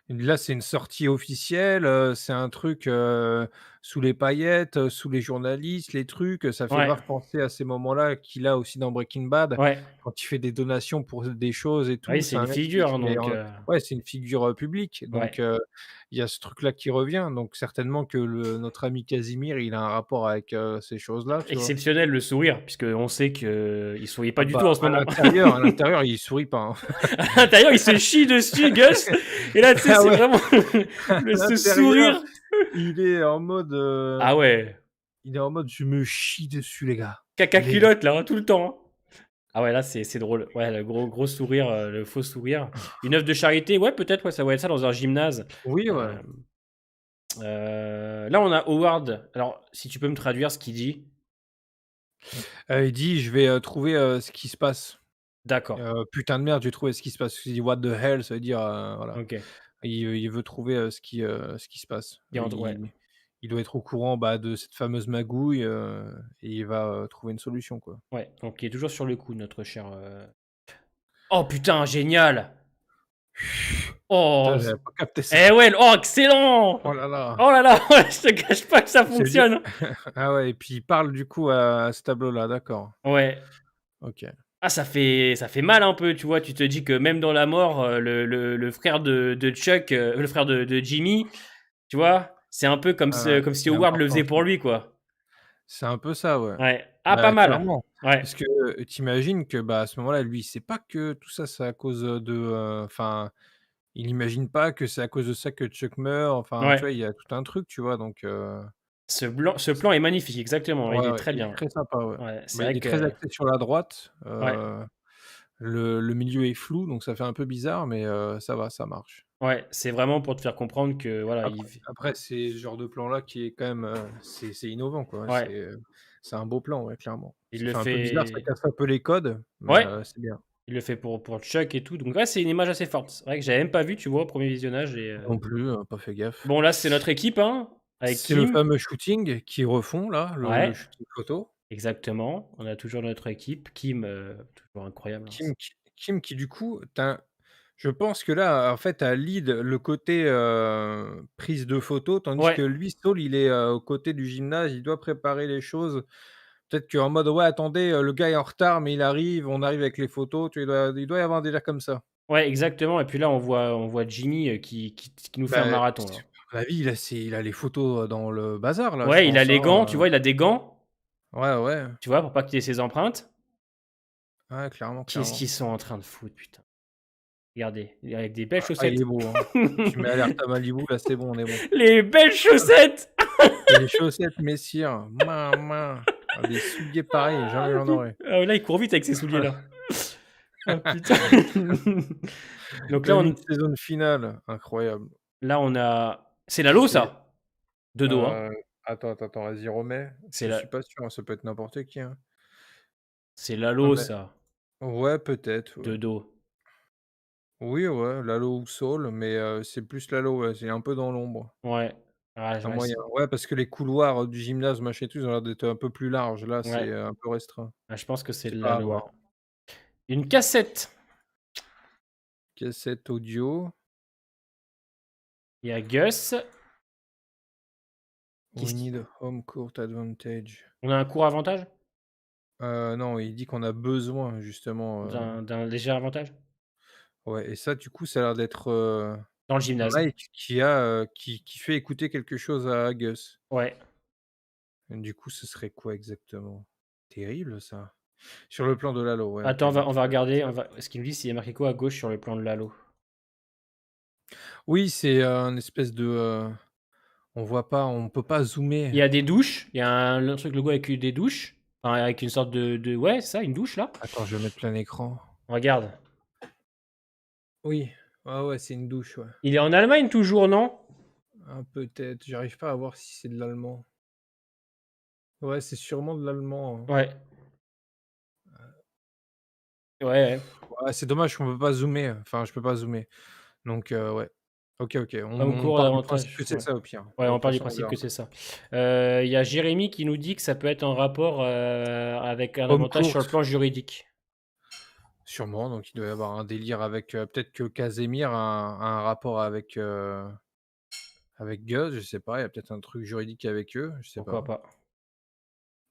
Là, c'est une sortie officielle, c'est un truc, sous les paillettes, sous les journalistes, les trucs, ça fait Ouais, grave penser à ces moments-là qu'il a aussi dans Breaking Bad, ouais. quand il fait des donations pour des choses et Ah oui, tout. c'est C'est une un mec figure, hein, qui est donc. en ouais, c'est une figure, publique, donc Ouais. il y a ce truc-là qui revient, donc certainement que notre ami Casimir, il a un rapport avec, ces choses-là, tu vois? Exceptionnel le sourire, puisqu'on sait qu'il souriait pas Ah du bah, tout en ce moment. à l'intérieur, il sourit pas, hein. À l'intérieur, il se chie dessus, Gus. Et là, tu sais, Ah c'est ouais, vraiment à ce l'intérieur, sourire. il est en mode, Ah ouais, il est en mode: «Je me chie dessus les gars, caca les gars». culotte là, hein, tout le temps. Hein. Ah ouais, là, c'est drôle. Ouais, le gros sourire, le faux sourire. Une œuvre de charité, ouais, peut-être, ouais, ça va être ça dans un gymnase. Oui, ouais. Euh, là, on a Howard. Alors, si tu peux me traduire ce qu'il dit. Il dit: «Je vais, trouver, ce qui se passe». D'accord. Putain de merde, j'ai trouvé ce qui se passe. Il dit: «What the hell?» ça veut dire, voilà. Ok. Il veut trouver, ce qui se passe. Ouais. Il doit être au courant, bah, de cette fameuse magouille, et il va, trouver une solution, quoi. Ouais. Donc, il est toujours sur le coup, notre cher. Oh putain, génial! Oh, Putain, j'avais pas capté ça. eh ouais, oh, excellent! Oh là là! Oh là là, je te cache pas que ça C'est bien. fonctionne. Ah ouais et puis il parle du coup à ce tableau-là, d'accord. Ouais. OK. Ah, ça fait mal un peu, tu vois. Tu te dis que même dans la mort, le frère de Chuck, le frère de Jimmy, tu vois, c'est un peu comme si Il est Howard le important faisait ça. pour lui, quoi. C'est un peu ça, ouais. Ouais. Ah, pas Bah, mal. clairement. Ouais. Parce que, tu que, bah, à ce moment-là, lui, il sait pas que tout ça, c'est à cause, de, enfin, il imagine pas que c'est à cause de ça que Chuck meurt, enfin, tu Ouais. vois? Il y a tout un truc, tu vois? Donc Ce plan est magnifique, exactement. Il ouais, est ouais, très il est bien. très sympa, ouais. Ouais, c'est Bah, il vrai est très que. axé sur la droite, Ouais. le milieu est flou, donc ça fait un peu bizarre, mais ça va, ça marche. Ouais, c'est vraiment pour te faire comprendre que, voilà, Après, c'est ce genre de plan-là qui est quand même, c'est innovant, quoi, ouais, Ouais, c'est un beau plan, ouais, clairement. il Ça le fait un peu bizarre, ça fait. casse un peu les codes, mais Ouais, c'est bien. il le fait pour Chuck et tout. Donc, ouais, c'est une image assez forte. C'est vrai que j'avais même pas vu, tu vois, au premier visionnage. Non plus, pas fait gaffe. Bon, là, c'est notre équipe, hein, avec C'est le Kim. fameux shooting qu'ils refont là, le Ouais, shooting photo. exactement. On a toujours notre équipe. Kim, toujours incroyable. Hein. Kim qui du coup, Je pense que là, en fait, à lead le côté, prise de photo, tandis que Ouais, lui, Saul, il est, au côté du gymnase, il doit préparer les choses. Peut-être qu'en mode: «Ouais, attendez, le gars est en retard, mais il arrive, on arrive avec les photos», tu vois? Il doit y avoir un délire comme ça. ouais, exactement. Et puis là, on voit Jimmy qui nous fait un Bah, marathon, là. à mon avis, il a les photos, dans le bazar là, je Ouais, il a pense, les hein, gants, tu vois, il a des gants, ouais, ouais, tu vois, pour pas qu'il ait ses empreintes. ouais, clairement, Qu'est-ce clairement. qu'ils sont en train de foutre, putain. Regardez, il est avec des belles Ah, il chaussettes. est beau, hein. Tu mets alerte à Malibu, là, c'est bon, on est bon. Les belles chaussettes! Et les chaussettes messieurs, ah, des souliers pareils, jamais Ah j'en put aurais. ah là, il court vite avec ces souliers-là. Ah putain. Donc là, Le on mid-saison finale, incroyable. là, on a c'est Lalo C'est ça? De dos, hein? Heu, attends, vas-y remets. C'est Je suis la pas sûr, hein, ça peut être n'importe qui, hein. c'est Ah Lalo mais ça, ouais, peut-être, ouais. de dos. Oui, ouais, Lalo ou Saul, mais c'est plus Lalo, ouais, c'est un peu dans l'ombre. Ouais. Ah Un ouais, moyen. Ouais, parce que les couloirs, du gymnase, machin et tout, ils ont l'air d'être un peu plus larges. Là, c'est, ouais. un peu restreint. Ah, je pense que c'est C'est pas à Lalo, ouais. voir. Une cassette. Cassette audio, Il y a Gus. we Qu'est-ce qui need home court advantage. On a un court avantage? Non, il dit qu'on a besoin justement, D'un léger avantage? ouais et ça, du coup, ça a l'air d'être, Dans le gymnase. Mike qui fait écouter quelque chose à Gus. Ouais. Du coup, ce serait quoi exactement? Terrible ça. Sur le plan de Lalo, ouais, OK, Attends, donc on va regarder, ça est-ce qu'il me dit s'il y a marqué quoi à gauche sur le plan de Lalo? oui, c'est, un espèce de, on voit pas, on peut pas Il zoomer. y a des douches, il y a le truc logo avec des douches, enfin avec une sorte de ouais, c'est ça, une douche là. Attends, je vais mettre plein écran. Regarde. Oui, ouais, ouais, c'est une douche, ouais. Il est en Allemagne toujours, non? Ah, peut-être, j'arrive pas à voir si c'est de l'allemand. Ouais, c'est sûrement de l'allemand, hein. Ouais. Ouais, ouais. Ouais, c'est dommage qu'on peut pas zoomer, enfin, je peux pas zoomer. Donc, ouais. OK, OK, Homme on court part du principe que davantage, c'est ouais. ça au pire. Ouais, De on toute part du façon, on principe verra. que c'est ça. Il y a Jérémy qui nous dit que ça peut être en rapport, avec un Home avantage sur le court, plan juridique. sûrement, donc il doit y avoir un délire avec, peut-être que Casemir a un rapport avec Gus, je sais pas, il y a peut-être un truc juridique avec eux, je sais Pourquoi pas. pas?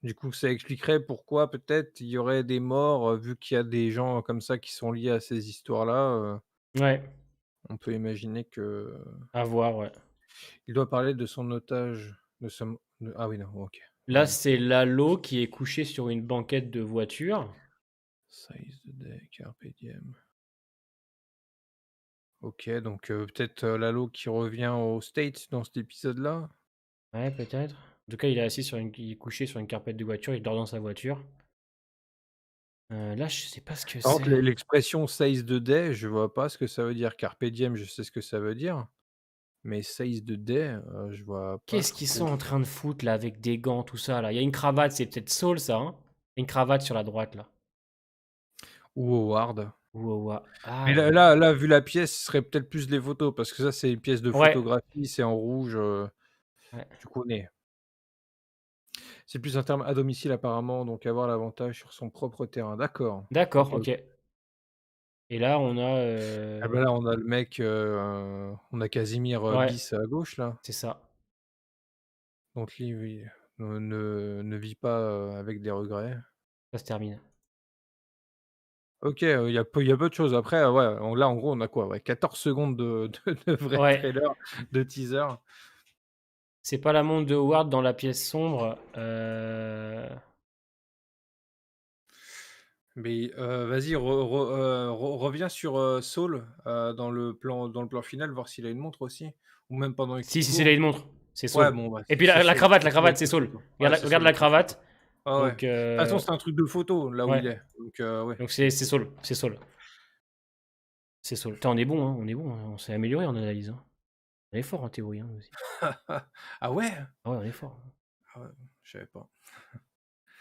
Du coup, ça expliquerait pourquoi peut-être il y aurait des morts, vu qu'il y a des gens comme ça qui sont liés à ces histoires-là, Ouais, on peut imaginer que à voir, ouais. il doit parler de son otage, ah oui, non, OK. Là, Ouais. c'est Lalo qui est couché sur une banquette de voiture. Size the day, carpe diem. OK, donc peut-être, Lalo qui revient aux States dans cet épisode-là? Ouais, peut-être. En tout cas, il est couché sur une carpette de voiture, il dort dans sa voiture. Là, je sais pas ce que Par contre, c'est. l'expression "seize the day", je vois pas ce que ça veut dire. Carpe diem, je sais ce que ça veut dire, mais seize the day, je vois pas Qu'est-ce qu'ils sont trop. en train de foutre là avec des gants, tout ça là? Il y a une cravate, c'est peut-être Saul ça, hein? Une cravate sur la droite là. Ou Howard. Ah Mais là ouais. là là, vu la pièce, ce serait peut-être plus les photos parce que ça, c'est une pièce de Ouais, photographie, c'est en rouge, ouais. tu connais. C'est plus un terme à domicile apparemment, donc avoir l'avantage sur son propre terrain. D'accord. D'accord, OK, OK. OK. Et là, on a, Ah bah, là, on a le mec, on a Casimir, ouais, bis à gauche là, c'est ça. donc lui, oui, ne vit pas, avec des regrets. Ça se termine. OK, il y a peu de choses. Après, ouais, là, en gros, on a quoi? Ouais, 14 secondes de vrai Ouais, trailer, de teaser. c'est pas la montre de Howard dans la pièce sombre, Mais, vas-y, reviens sur, Saul, dans le plan final, voir s'il a une montre aussi? Ou même pendant si, qu'il si, c'est court? une montre, c'est Ouais, Saul. bon, bah, Et puis c'est la Saul. cravate, C'est Saul, c'est c'est Saul, Saul. quoi. Ouais, Regarde la c'est regarde Saul, la c'est Saul, quoi. cravate, Ouais, ouais. De donc toute façon, c'est un truc de photo, là où il ouais, est, donc, ouais. donc c'est Saul, c'est Saul. C'est Saul. Putain, on est bon, hein, on s'est amélioré en analyse, hein. On est fort en théorie, hein, nous aussi. Ah ouais? Ah ouais, on est fort. Ah ouais, je savais pas.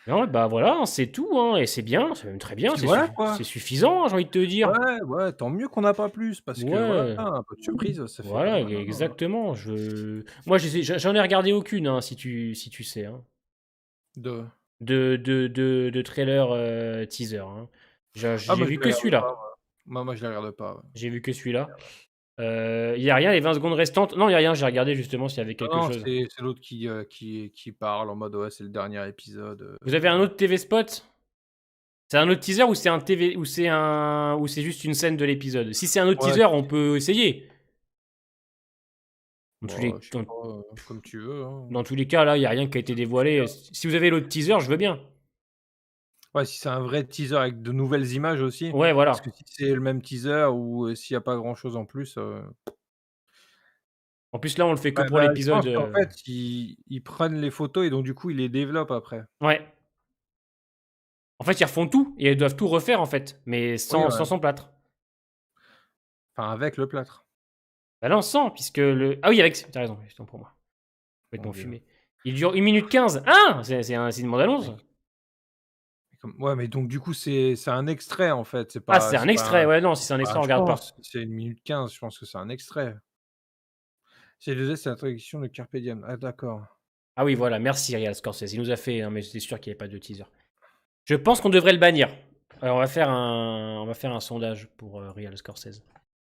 Non, bah voilà, hein, c'est tout, hein, et c'est bien, c'est même très bien, Puis voilà, quoi. c'est suffisant, hein, j'ai envie de te dire. Ouais, ouais, tant mieux qu'on n'a pas plus parce que voilà, Ouais, un peu de surprise, ça fait pas voilà, mal, hein. exactement. Moi, j'en ai regardé aucune, hein, si tu sais, hein. De De trailer teaser, hein. J'ai ah, j'ai bah, je vu vais que aller revoir, celui-là. Moi, je les regarde pas. Ouais. J'ai vu que celui-là. Il y a rien les 20 secondes restantes? Non, il y a rien, j'ai regardé justement s'il y avait Non, quelque non, chose. c'est l'autre qui parle en mode ouais, c'est le dernier épisode. Vous avez un autre TV spot? C'est un autre teaser ou c'est un TV ou c'est juste une scène de l'épisode? Si c'est un autre Ouais, teaser, on peut essayer. Dans tous bah, les je sais pas, comme tu veux. Hein. dans tous les cas, là, il y a rien qui a été dévoilé. Si vous avez l'autre teaser, je veux bien. Ouais, si c'est un vrai teaser avec de nouvelles images aussi. Ouais, Parce voilà. que si c'est le même teaser ou s'il y a pas grand-chose en plus. En plus, là, on le fait que pour Bah, je l'épisode, pense qu'en fait, ils prennent les photos et donc du coup, ils les développent après. ouais. En fait, ils refont tout et ils doivent tout refaire, en fait, mais Oui, sans ouais. son plâtre. Enfin, avec le plâtre. Bah non, sans, puisque le ah oui, avec tu raison, autant pour moi. Mon Complètement Dieu. fumé. Il dure 1 minute 15. Ah! C'est une bande annonce? Ouais, mais donc du coup, c'est un extrait en fait, Ah, c'est un c'est pas extrait, un ouais, non, si c'est un extrait, bah, on je regarde pense, pas. si c'est 1 minute 15, je pense que c'est un extrait. C'est l'introduction de Carpe Diem. Ah d'accord. Ah oui, voilà, merci Real Scorsese. Il nous a fait, hein, mais j'étais sûr qu'il n'y avait pas de teaser. Je pense qu'on devrait le bannir. Alors, on va faire un sondage pour Real Scorsese.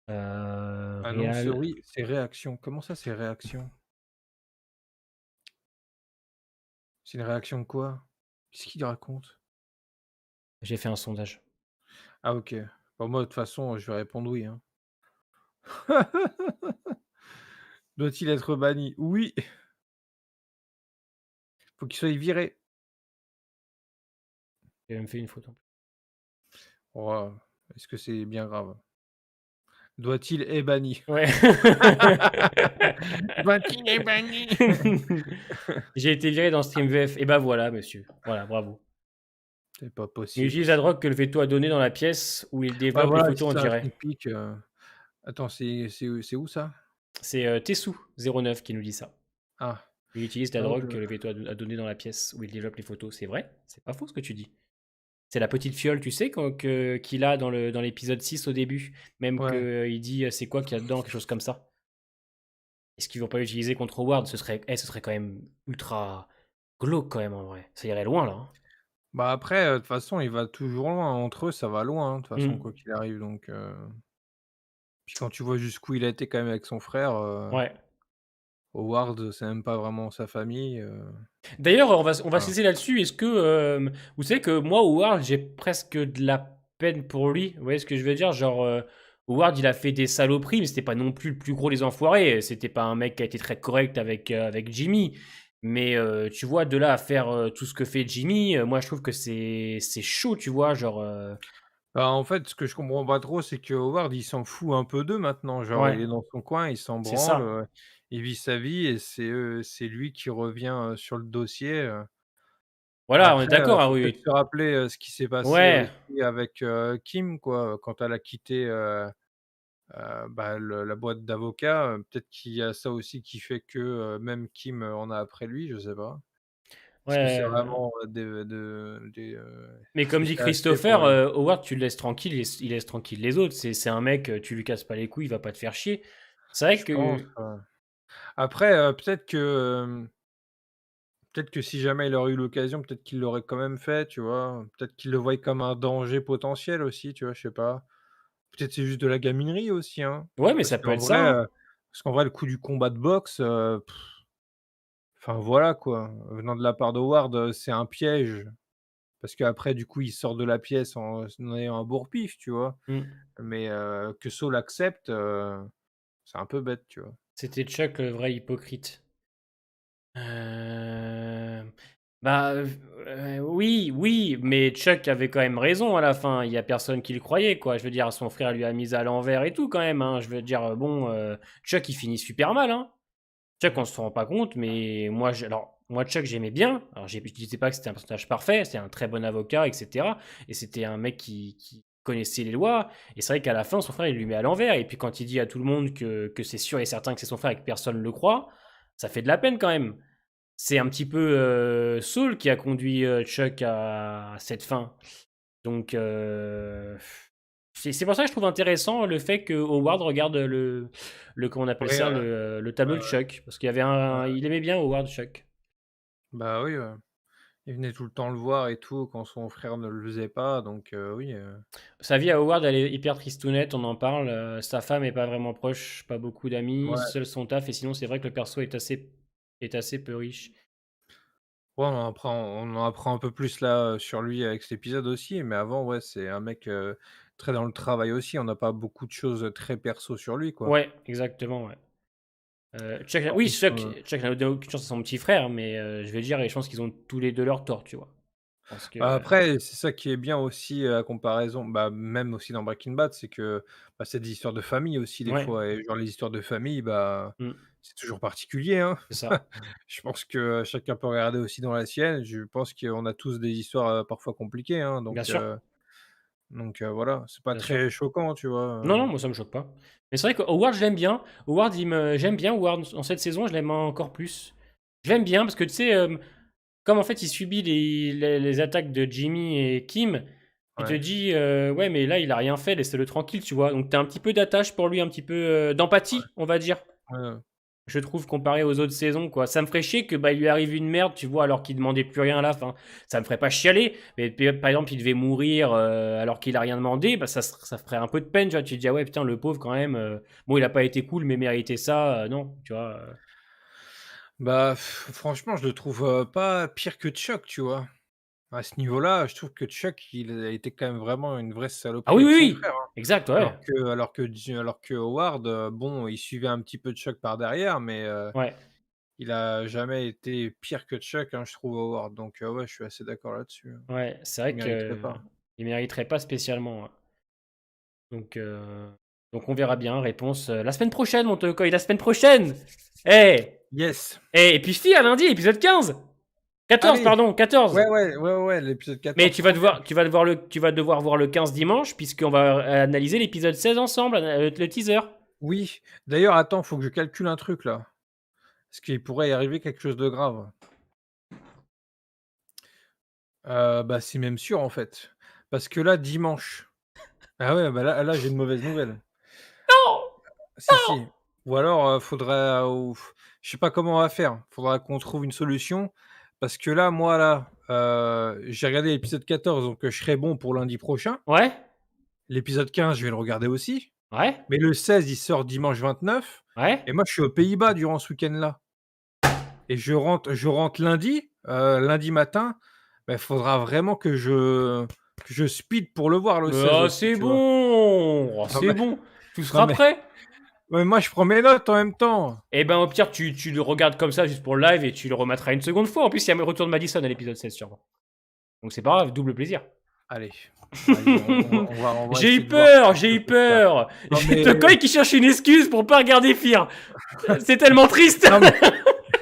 Ah non, c'est Real, oui, c'est réaction. Comment ça, c'est réaction? C'est une réaction de quoi? Qu'est-ce qu'il raconte? j'ai fait un sondage. Ah OK. Bon moi, de toute façon, je vais répondre oui, hein. Doit-il être banni? Oui, faut qu'il soit viré. J'ai même fait une photo. Oh, est-ce que c'est bien grave? Doit-il est banni? Ouais. Doit-il est banni? J'ai été viré dans StreamVF. Et bah voilà, monsieur. Voilà, bravo. C'est pas Il possible utilise la ça. drogue que le veto a donnée dans la pièce où il Ouais, développe les voilà, si photos en c'est un direct. sneak peek, attends, c'est où ça? C'est Tessou09 qui nous dit ça. Ah, Il utilise la non, drogue que le veto a donnée dans la pièce où il développe les photos. C'est vrai? C'est pas faux ce que tu dis. C'est la petite fiole, tu sais, qu'il a dans l'épisode 6 au début. Même ouais. qu'il dit c'est quoi qu'il y a dedans, quelque chose comme ça. Est-ce qu'ils vont pas l'utiliser contre Howard? Ce serait quand même ultra glauque quand même en vrai. Ça irait loin là. Hein. Bah, après, de toute façon, il va toujours loin. Entre eux, ça va loin, hein, de toute façon, Mm. quoi qu'il arrive, donc puis quand tu vois jusqu'où il a été quand même avec son frère, Ouais. Howard, c'est même pas vraiment sa famille, D'ailleurs, on va se enfin, laisser là-dessus. Est-ce que vous savez que moi, Howard, j'ai presque de la peine pour lui. Vous voyez ce que je veux dire? Genre, Howard, il a fait des saloperies, mais c'était pas non plus le plus gros des enfoirés. C'était pas un mec qui a été très correct avec Jimmy. Mais tu vois, de là à faire tout ce que fait Jimmy, moi je trouve que c'est chaud, tu vois. Genre, bah, en fait, ce que je comprends pas trop, c'est que Howard, il s'en fout un peu d'eux maintenant. Genre, il ouais, est dans son coin, il s'en c'est branle, ça. il vit sa vie et c'est lui qui revient, sur le dossier, Voilà, on est Après, d'accord, ah faut peut-être oui. se rappeler, ce qui s'est passé Ouais, aussi avec, Kim quoi, quand elle a quitté, bah, la boîte d'avocats, peut-être qu'il y a ça aussi qui fait que, même Kim, en a après lui, je sais pas. Est-ce que c'est ouais. vraiment, Mais est-ce que comme dit c'est assez pour Christopher, lui? Howard, tu le laisses tranquille, il laisse tranquille les autres. C'est un mec, tu lui casses pas les couilles, il va pas te faire chier. C'est vrai Je pense, que. après, peut-être que si jamais il aurait eu l'occasion, peut-être qu'il l'aurait quand même fait, tu vois? Peut-être qu'il le voyait comme un danger potentiel aussi, tu vois? Je sais pas. Peut-être c'est juste de la gaminerie aussi, hein. Ouais, mais Parce ça peut qu'en être ça. vrai, Hein. le coup du combat de boxe, enfin voilà quoi, venant de la part d'Howard, c'est un piège. Parce qu'après du coup, il sort de la pièce en ayant un bourre-pif, tu vois? Mm. Mais que Saul accepte, c'est un peu bête, tu vois? C'était Chuck le vrai hypocrite. Euh, Bah oui, oui, mais Chuck avait quand même raison à la fin. Il y a personne qui le croyait, quoi. Je veux dire, son frère lui a mis à l'envers et tout quand même. Hein. Je veux dire, bon, Chuck il finit super mal. Hein. Chuck, on se rend pas compte, mais moi, Chuck, j'aimais bien. Alors, je disais pas que c'était un personnage parfait, c'était un très bon avocat, etc. Et c'était un mec qui connaissait les lois. Et c'est vrai qu'à la fin, son frère, il lui met à l'envers. Et puis, quand il dit à tout le monde que c'est sûr et certain que c'est son frère et que personne ne le croit, ça fait de la peine quand même. C'est un petit peu Saul qui a conduit Chuck à cette fin. Donc, c'est pour ça que je trouve intéressant le fait que Howard regarde comment on appelle Ouais, ça, le tableau ouais, de ouais, Chuck. Parce qu'il y avait ouais. il aimait bien Howard Chuck. Bah oui, ouais. Il venait tout le temps le voir et tout quand son frère ne le faisait pas, donc oui. Sa vie à Howard, elle est hyper tristounette, on en parle. Sa femme est pas vraiment proche, pas beaucoup d'amis, Ouais. seul son taf. Et sinon, c'est vrai que le perso est assez peu riche. Ouais, on en apprend un peu plus là, sur lui avec cet épisode aussi, mais avant, ouais, c'est un mec, très dans le travail aussi. On n'a pas beaucoup de choses, très perso sur lui, quoi. Ouais, exactement, ouais. Chuck, Par oui, contre, Chuck n'a aucune chance à son petit frère, mais je vais dire, et je pense qu'ils ont tous les deux leur tort, tu vois. Parce que, bah, après, c'est ça qui est bien aussi, à comparaison, bah, même aussi dans Breaking Bad, c'est que, bah, c'est des histoires de famille aussi des ouais, fois et genre les histoires de famille, bah, mm, c'est toujours particulier, hein. c'est ça, Je pense que chacun peut regarder aussi dans la sienne. Je pense qu'on a tous des histoires, parfois compliquées, hein, bien donc sûr, voilà, c'est pas bien sûr. très choquant, tu vois? Non, non, moi ça me choque pas. Mais c'est vrai que Howard, je l'aime bien. Howard, j'aime bien Howard. En cette saison, je l'aime encore plus. Je l'aime bien parce que tu sais, comme en fait il subit les attaques de Jimmy et Kim, il te Ouais, dit ouais, mais là il a rien fait, laissez-le tranquille, tu vois. Donc t'as un petit peu d'attache pour lui, un petit peu d'empathie, on va dire. ouais. Je trouve, comparé aux autres saisons, quoi. Ça me ferait chier que bah, il lui arrive une merde, tu vois, alors qu'il demandait plus rien à la fin. Ça me ferait pas chialer, mais par exemple, il devait mourir alors qu'il a rien demandé, bah, ça ferait un peu de peine, tu vois. Tu te dis, ah ouais, putain, le pauvre, quand même. Bon, il a pas été cool, mais méritait ça, non, tu vois. Bah, franchement, je le trouve, pas pire que Chuck, tu vois? À ce niveau-là, je trouve que Chuck, il a été quand même vraiment une vraie Ah saloperie oui, avec oui, son oui, frère, hein. exact, Alors ouais. que alors que Howard, bon, il suivait un petit peu Chuck par derrière, mais Ouais, il a jamais été pire que Chuck, hein, je trouve, Howard. Donc ouais, je suis assez d'accord là-dessus, hein. ouais, c'est Il vrai mériterait que pas. il mériterait pas spécialement, ouais. Donc, on verra bien. Réponse la semaine prochaine, mon Tokoy, la semaine prochaine! Eh! Yes! Et puis je à lundi, épisode 15! 14, Allez! pardon, 14. Ouais, l'épisode Mais 14 promet. tu vas devoir voir le 15 dimanche, puisqu'on va analyser l'épisode 16 ensemble, le teaser. Oui, d'ailleurs, attends, faut que je calcule un truc là, parce qu'il pourrait y arriver quelque chose de grave. Bah, c'est même sûr en fait, parce que là, dimanche ah ouais, bah là, j'ai une mauvaise nouvelle. Non! Si, si, ou alors, faudrait, ou je sais pas comment on va faire. Faudra qu'on trouve une solution parce que là, moi là, j'ai regardé l'épisode 14 donc je serai bon pour lundi prochain. Ouais? L'épisode 15, je vais le regarder aussi, Ouais? mais le 16, il sort dimanche 29 Ouais? et moi, je suis aux Pays-Bas durant ce week-end-là et je rentre lundi matin. Bah, il faudra vraiment que je speed pour le voir le 16 Ah, aussi, c'est tu vois? bon! Oh, Non c'est mais bon! Tout non sera mais prêt? ouais, moi, je prends mes notes en même temps. Eh ben, au pire, tu le regardes comme ça, juste pour le live, et tu le remettras une seconde fois. En plus, il y a le retour de Madison à l'épisode 16, sûrement. Donc c'est pas grave, double plaisir. Allez, vas-y, on va J'ai essayer eu de voir peur, comment j'ai je eu peux faire. peur! Non J'ai mais Tokoy qui cherche une excuse pour pas regarder Fear. C'est tellement triste! non mais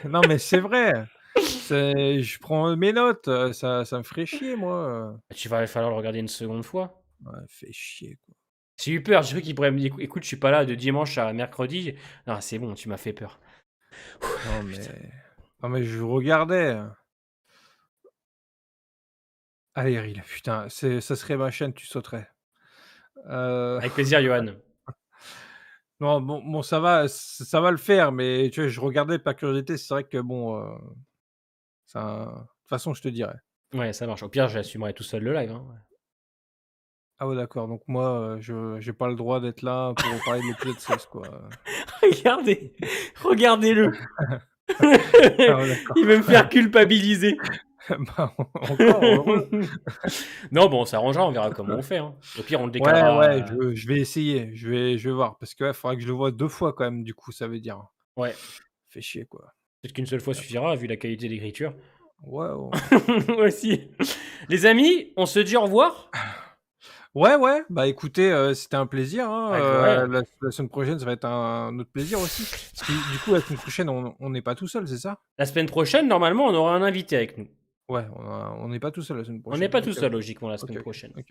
non mais c'est vrai. Je prends mes notes, ça me ferait chier moi, Tu vas falloir le regarder une seconde fois. Ouais, fait chier quoi. J'ai eu peur, j'ai cru qu'il pourrait me dire écoute, je suis pas là de dimanche à mercredi. Non, c'est bon, tu m'as fait peur. Non Putain. mais non mais je regardais. Allez Ril, putain, ça serait ma chaîne, tu sauterais. Heu, Avec plaisir, Johan. non, bon, ça va le faire, mais tu vois, je regardais par curiosité, c'est vrai que bon, ça de toute façon, je te dirai. Ouais, ça marche. Au pire, j'assumerai tout seul le live. Hein. Ah ouais, d'accord, donc moi, je j'ai pas le droit d'être là pour vous parler de l'épisode 16 quoi, Regardez, regardez-le. Ah ouais, d'accord. Il veut me faire culpabiliser. Bah, encore heureux. Non, bon, on s'arrangera, on verra comment on fait. Hein. Au pire, on le Ouais, ouais, décalera. je vais essayer, je vais voir parce que ouais, faudra que je le voie 2 fois quand même du coup, ça veut dire. Ouais, Fait chier quoi. peut-être qu'une seule fois suffira, vu la qualité d'écriture. Waouh! Aussi. Les amis, on se dit au revoir. Ouais, ouais, bah, écoutez, c'était un plaisir, hein, Avec ouais. la semaine prochaine, ça va être un autre plaisir aussi. Parce que du coup, la semaine prochaine, on n'est pas tout seul, c'est ça? La semaine prochaine, normalement, on aura un invité avec nous. Ouais, on n'est pas tout seul la semaine On n'est prochaine. pas OK, tout seul, OK. logiquement, la OK, semaine OK, prochaine. OK.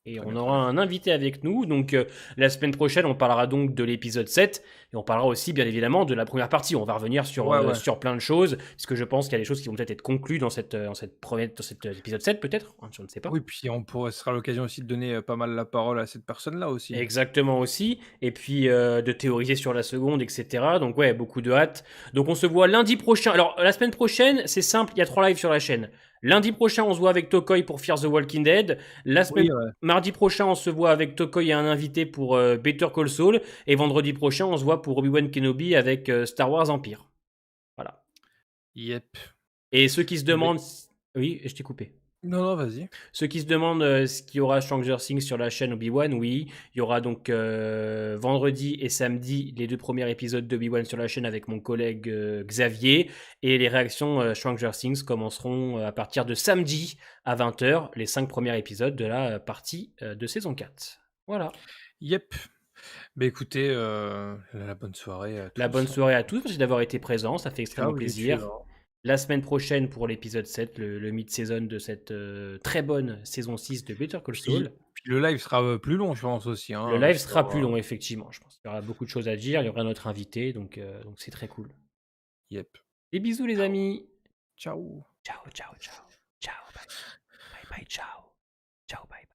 Et Très on bien, très aura bien. un invité avec nous. Donc, la semaine prochaine, on parlera donc de l'épisode 7. Et on parlera aussi, bien évidemment, de la première partie. On va revenir Ouais, ouais. sur plein de choses. Parce que je pense qu'il y a des choses qui vont peut-être être conclues dans cet épisode 7, peut-être. Hein, je ne sais pas. Oui, puis ce sera l'occasion aussi de donner, pas mal la parole à cette personne-là aussi. Exactement aussi. Et puis, de théoriser sur la seconde, etc. Donc, ouais, beaucoup de hâte. Donc, on se voit lundi prochain. Alors, la semaine prochaine, c'est simple. Il y a 3 lives sur la chaîne. Lundi prochain, on se voit avec Tokoi pour Fear the Walking Dead. Oui, ouais. Mardi prochain, on se voit avec Tokoi et un invité pour Better Call Saul. Et vendredi prochain, on se voit pour Obi-Wan Kenobi avec Star Wars Empire. Voilà. Yep. Et ceux qui se demandent... Oui, je t'ai coupé. Non, vas-y. Ceux qui se demandent ce qu'il y aura Stranger Things sur la chaîne Obi-Wan, oui. Il y aura donc vendredi et samedi les 2 premiers épisodes d'Obi-Wan sur la chaîne avec mon collègue Xavier. Et les réactions Stranger Things commenceront à partir de samedi à 20h, les 5 premiers épisodes de la partie de saison 4. Voilà. Yep. Bah écoutez, la bonne soirée à tous. La bonne soirée à tous, merci d'avoir été présents, ça fait extrêmement Ciao, les plaisir. suivants. La semaine prochaine pour l'épisode 7, le mid-season de cette très bonne saison 6 de Better Call Saul. Puis le live sera plus long, je pense aussi. Hein, Le live sera plus long, effectivement, je pense. Il y aura beaucoup de choses à dire, il y aura notre invité, donc c'est très cool. Yep. Des bisous, les amis. Ciao. Ciao, ciao, ciao. Ciao, bye. Bye, bye, ciao. Ciao, bye, bye.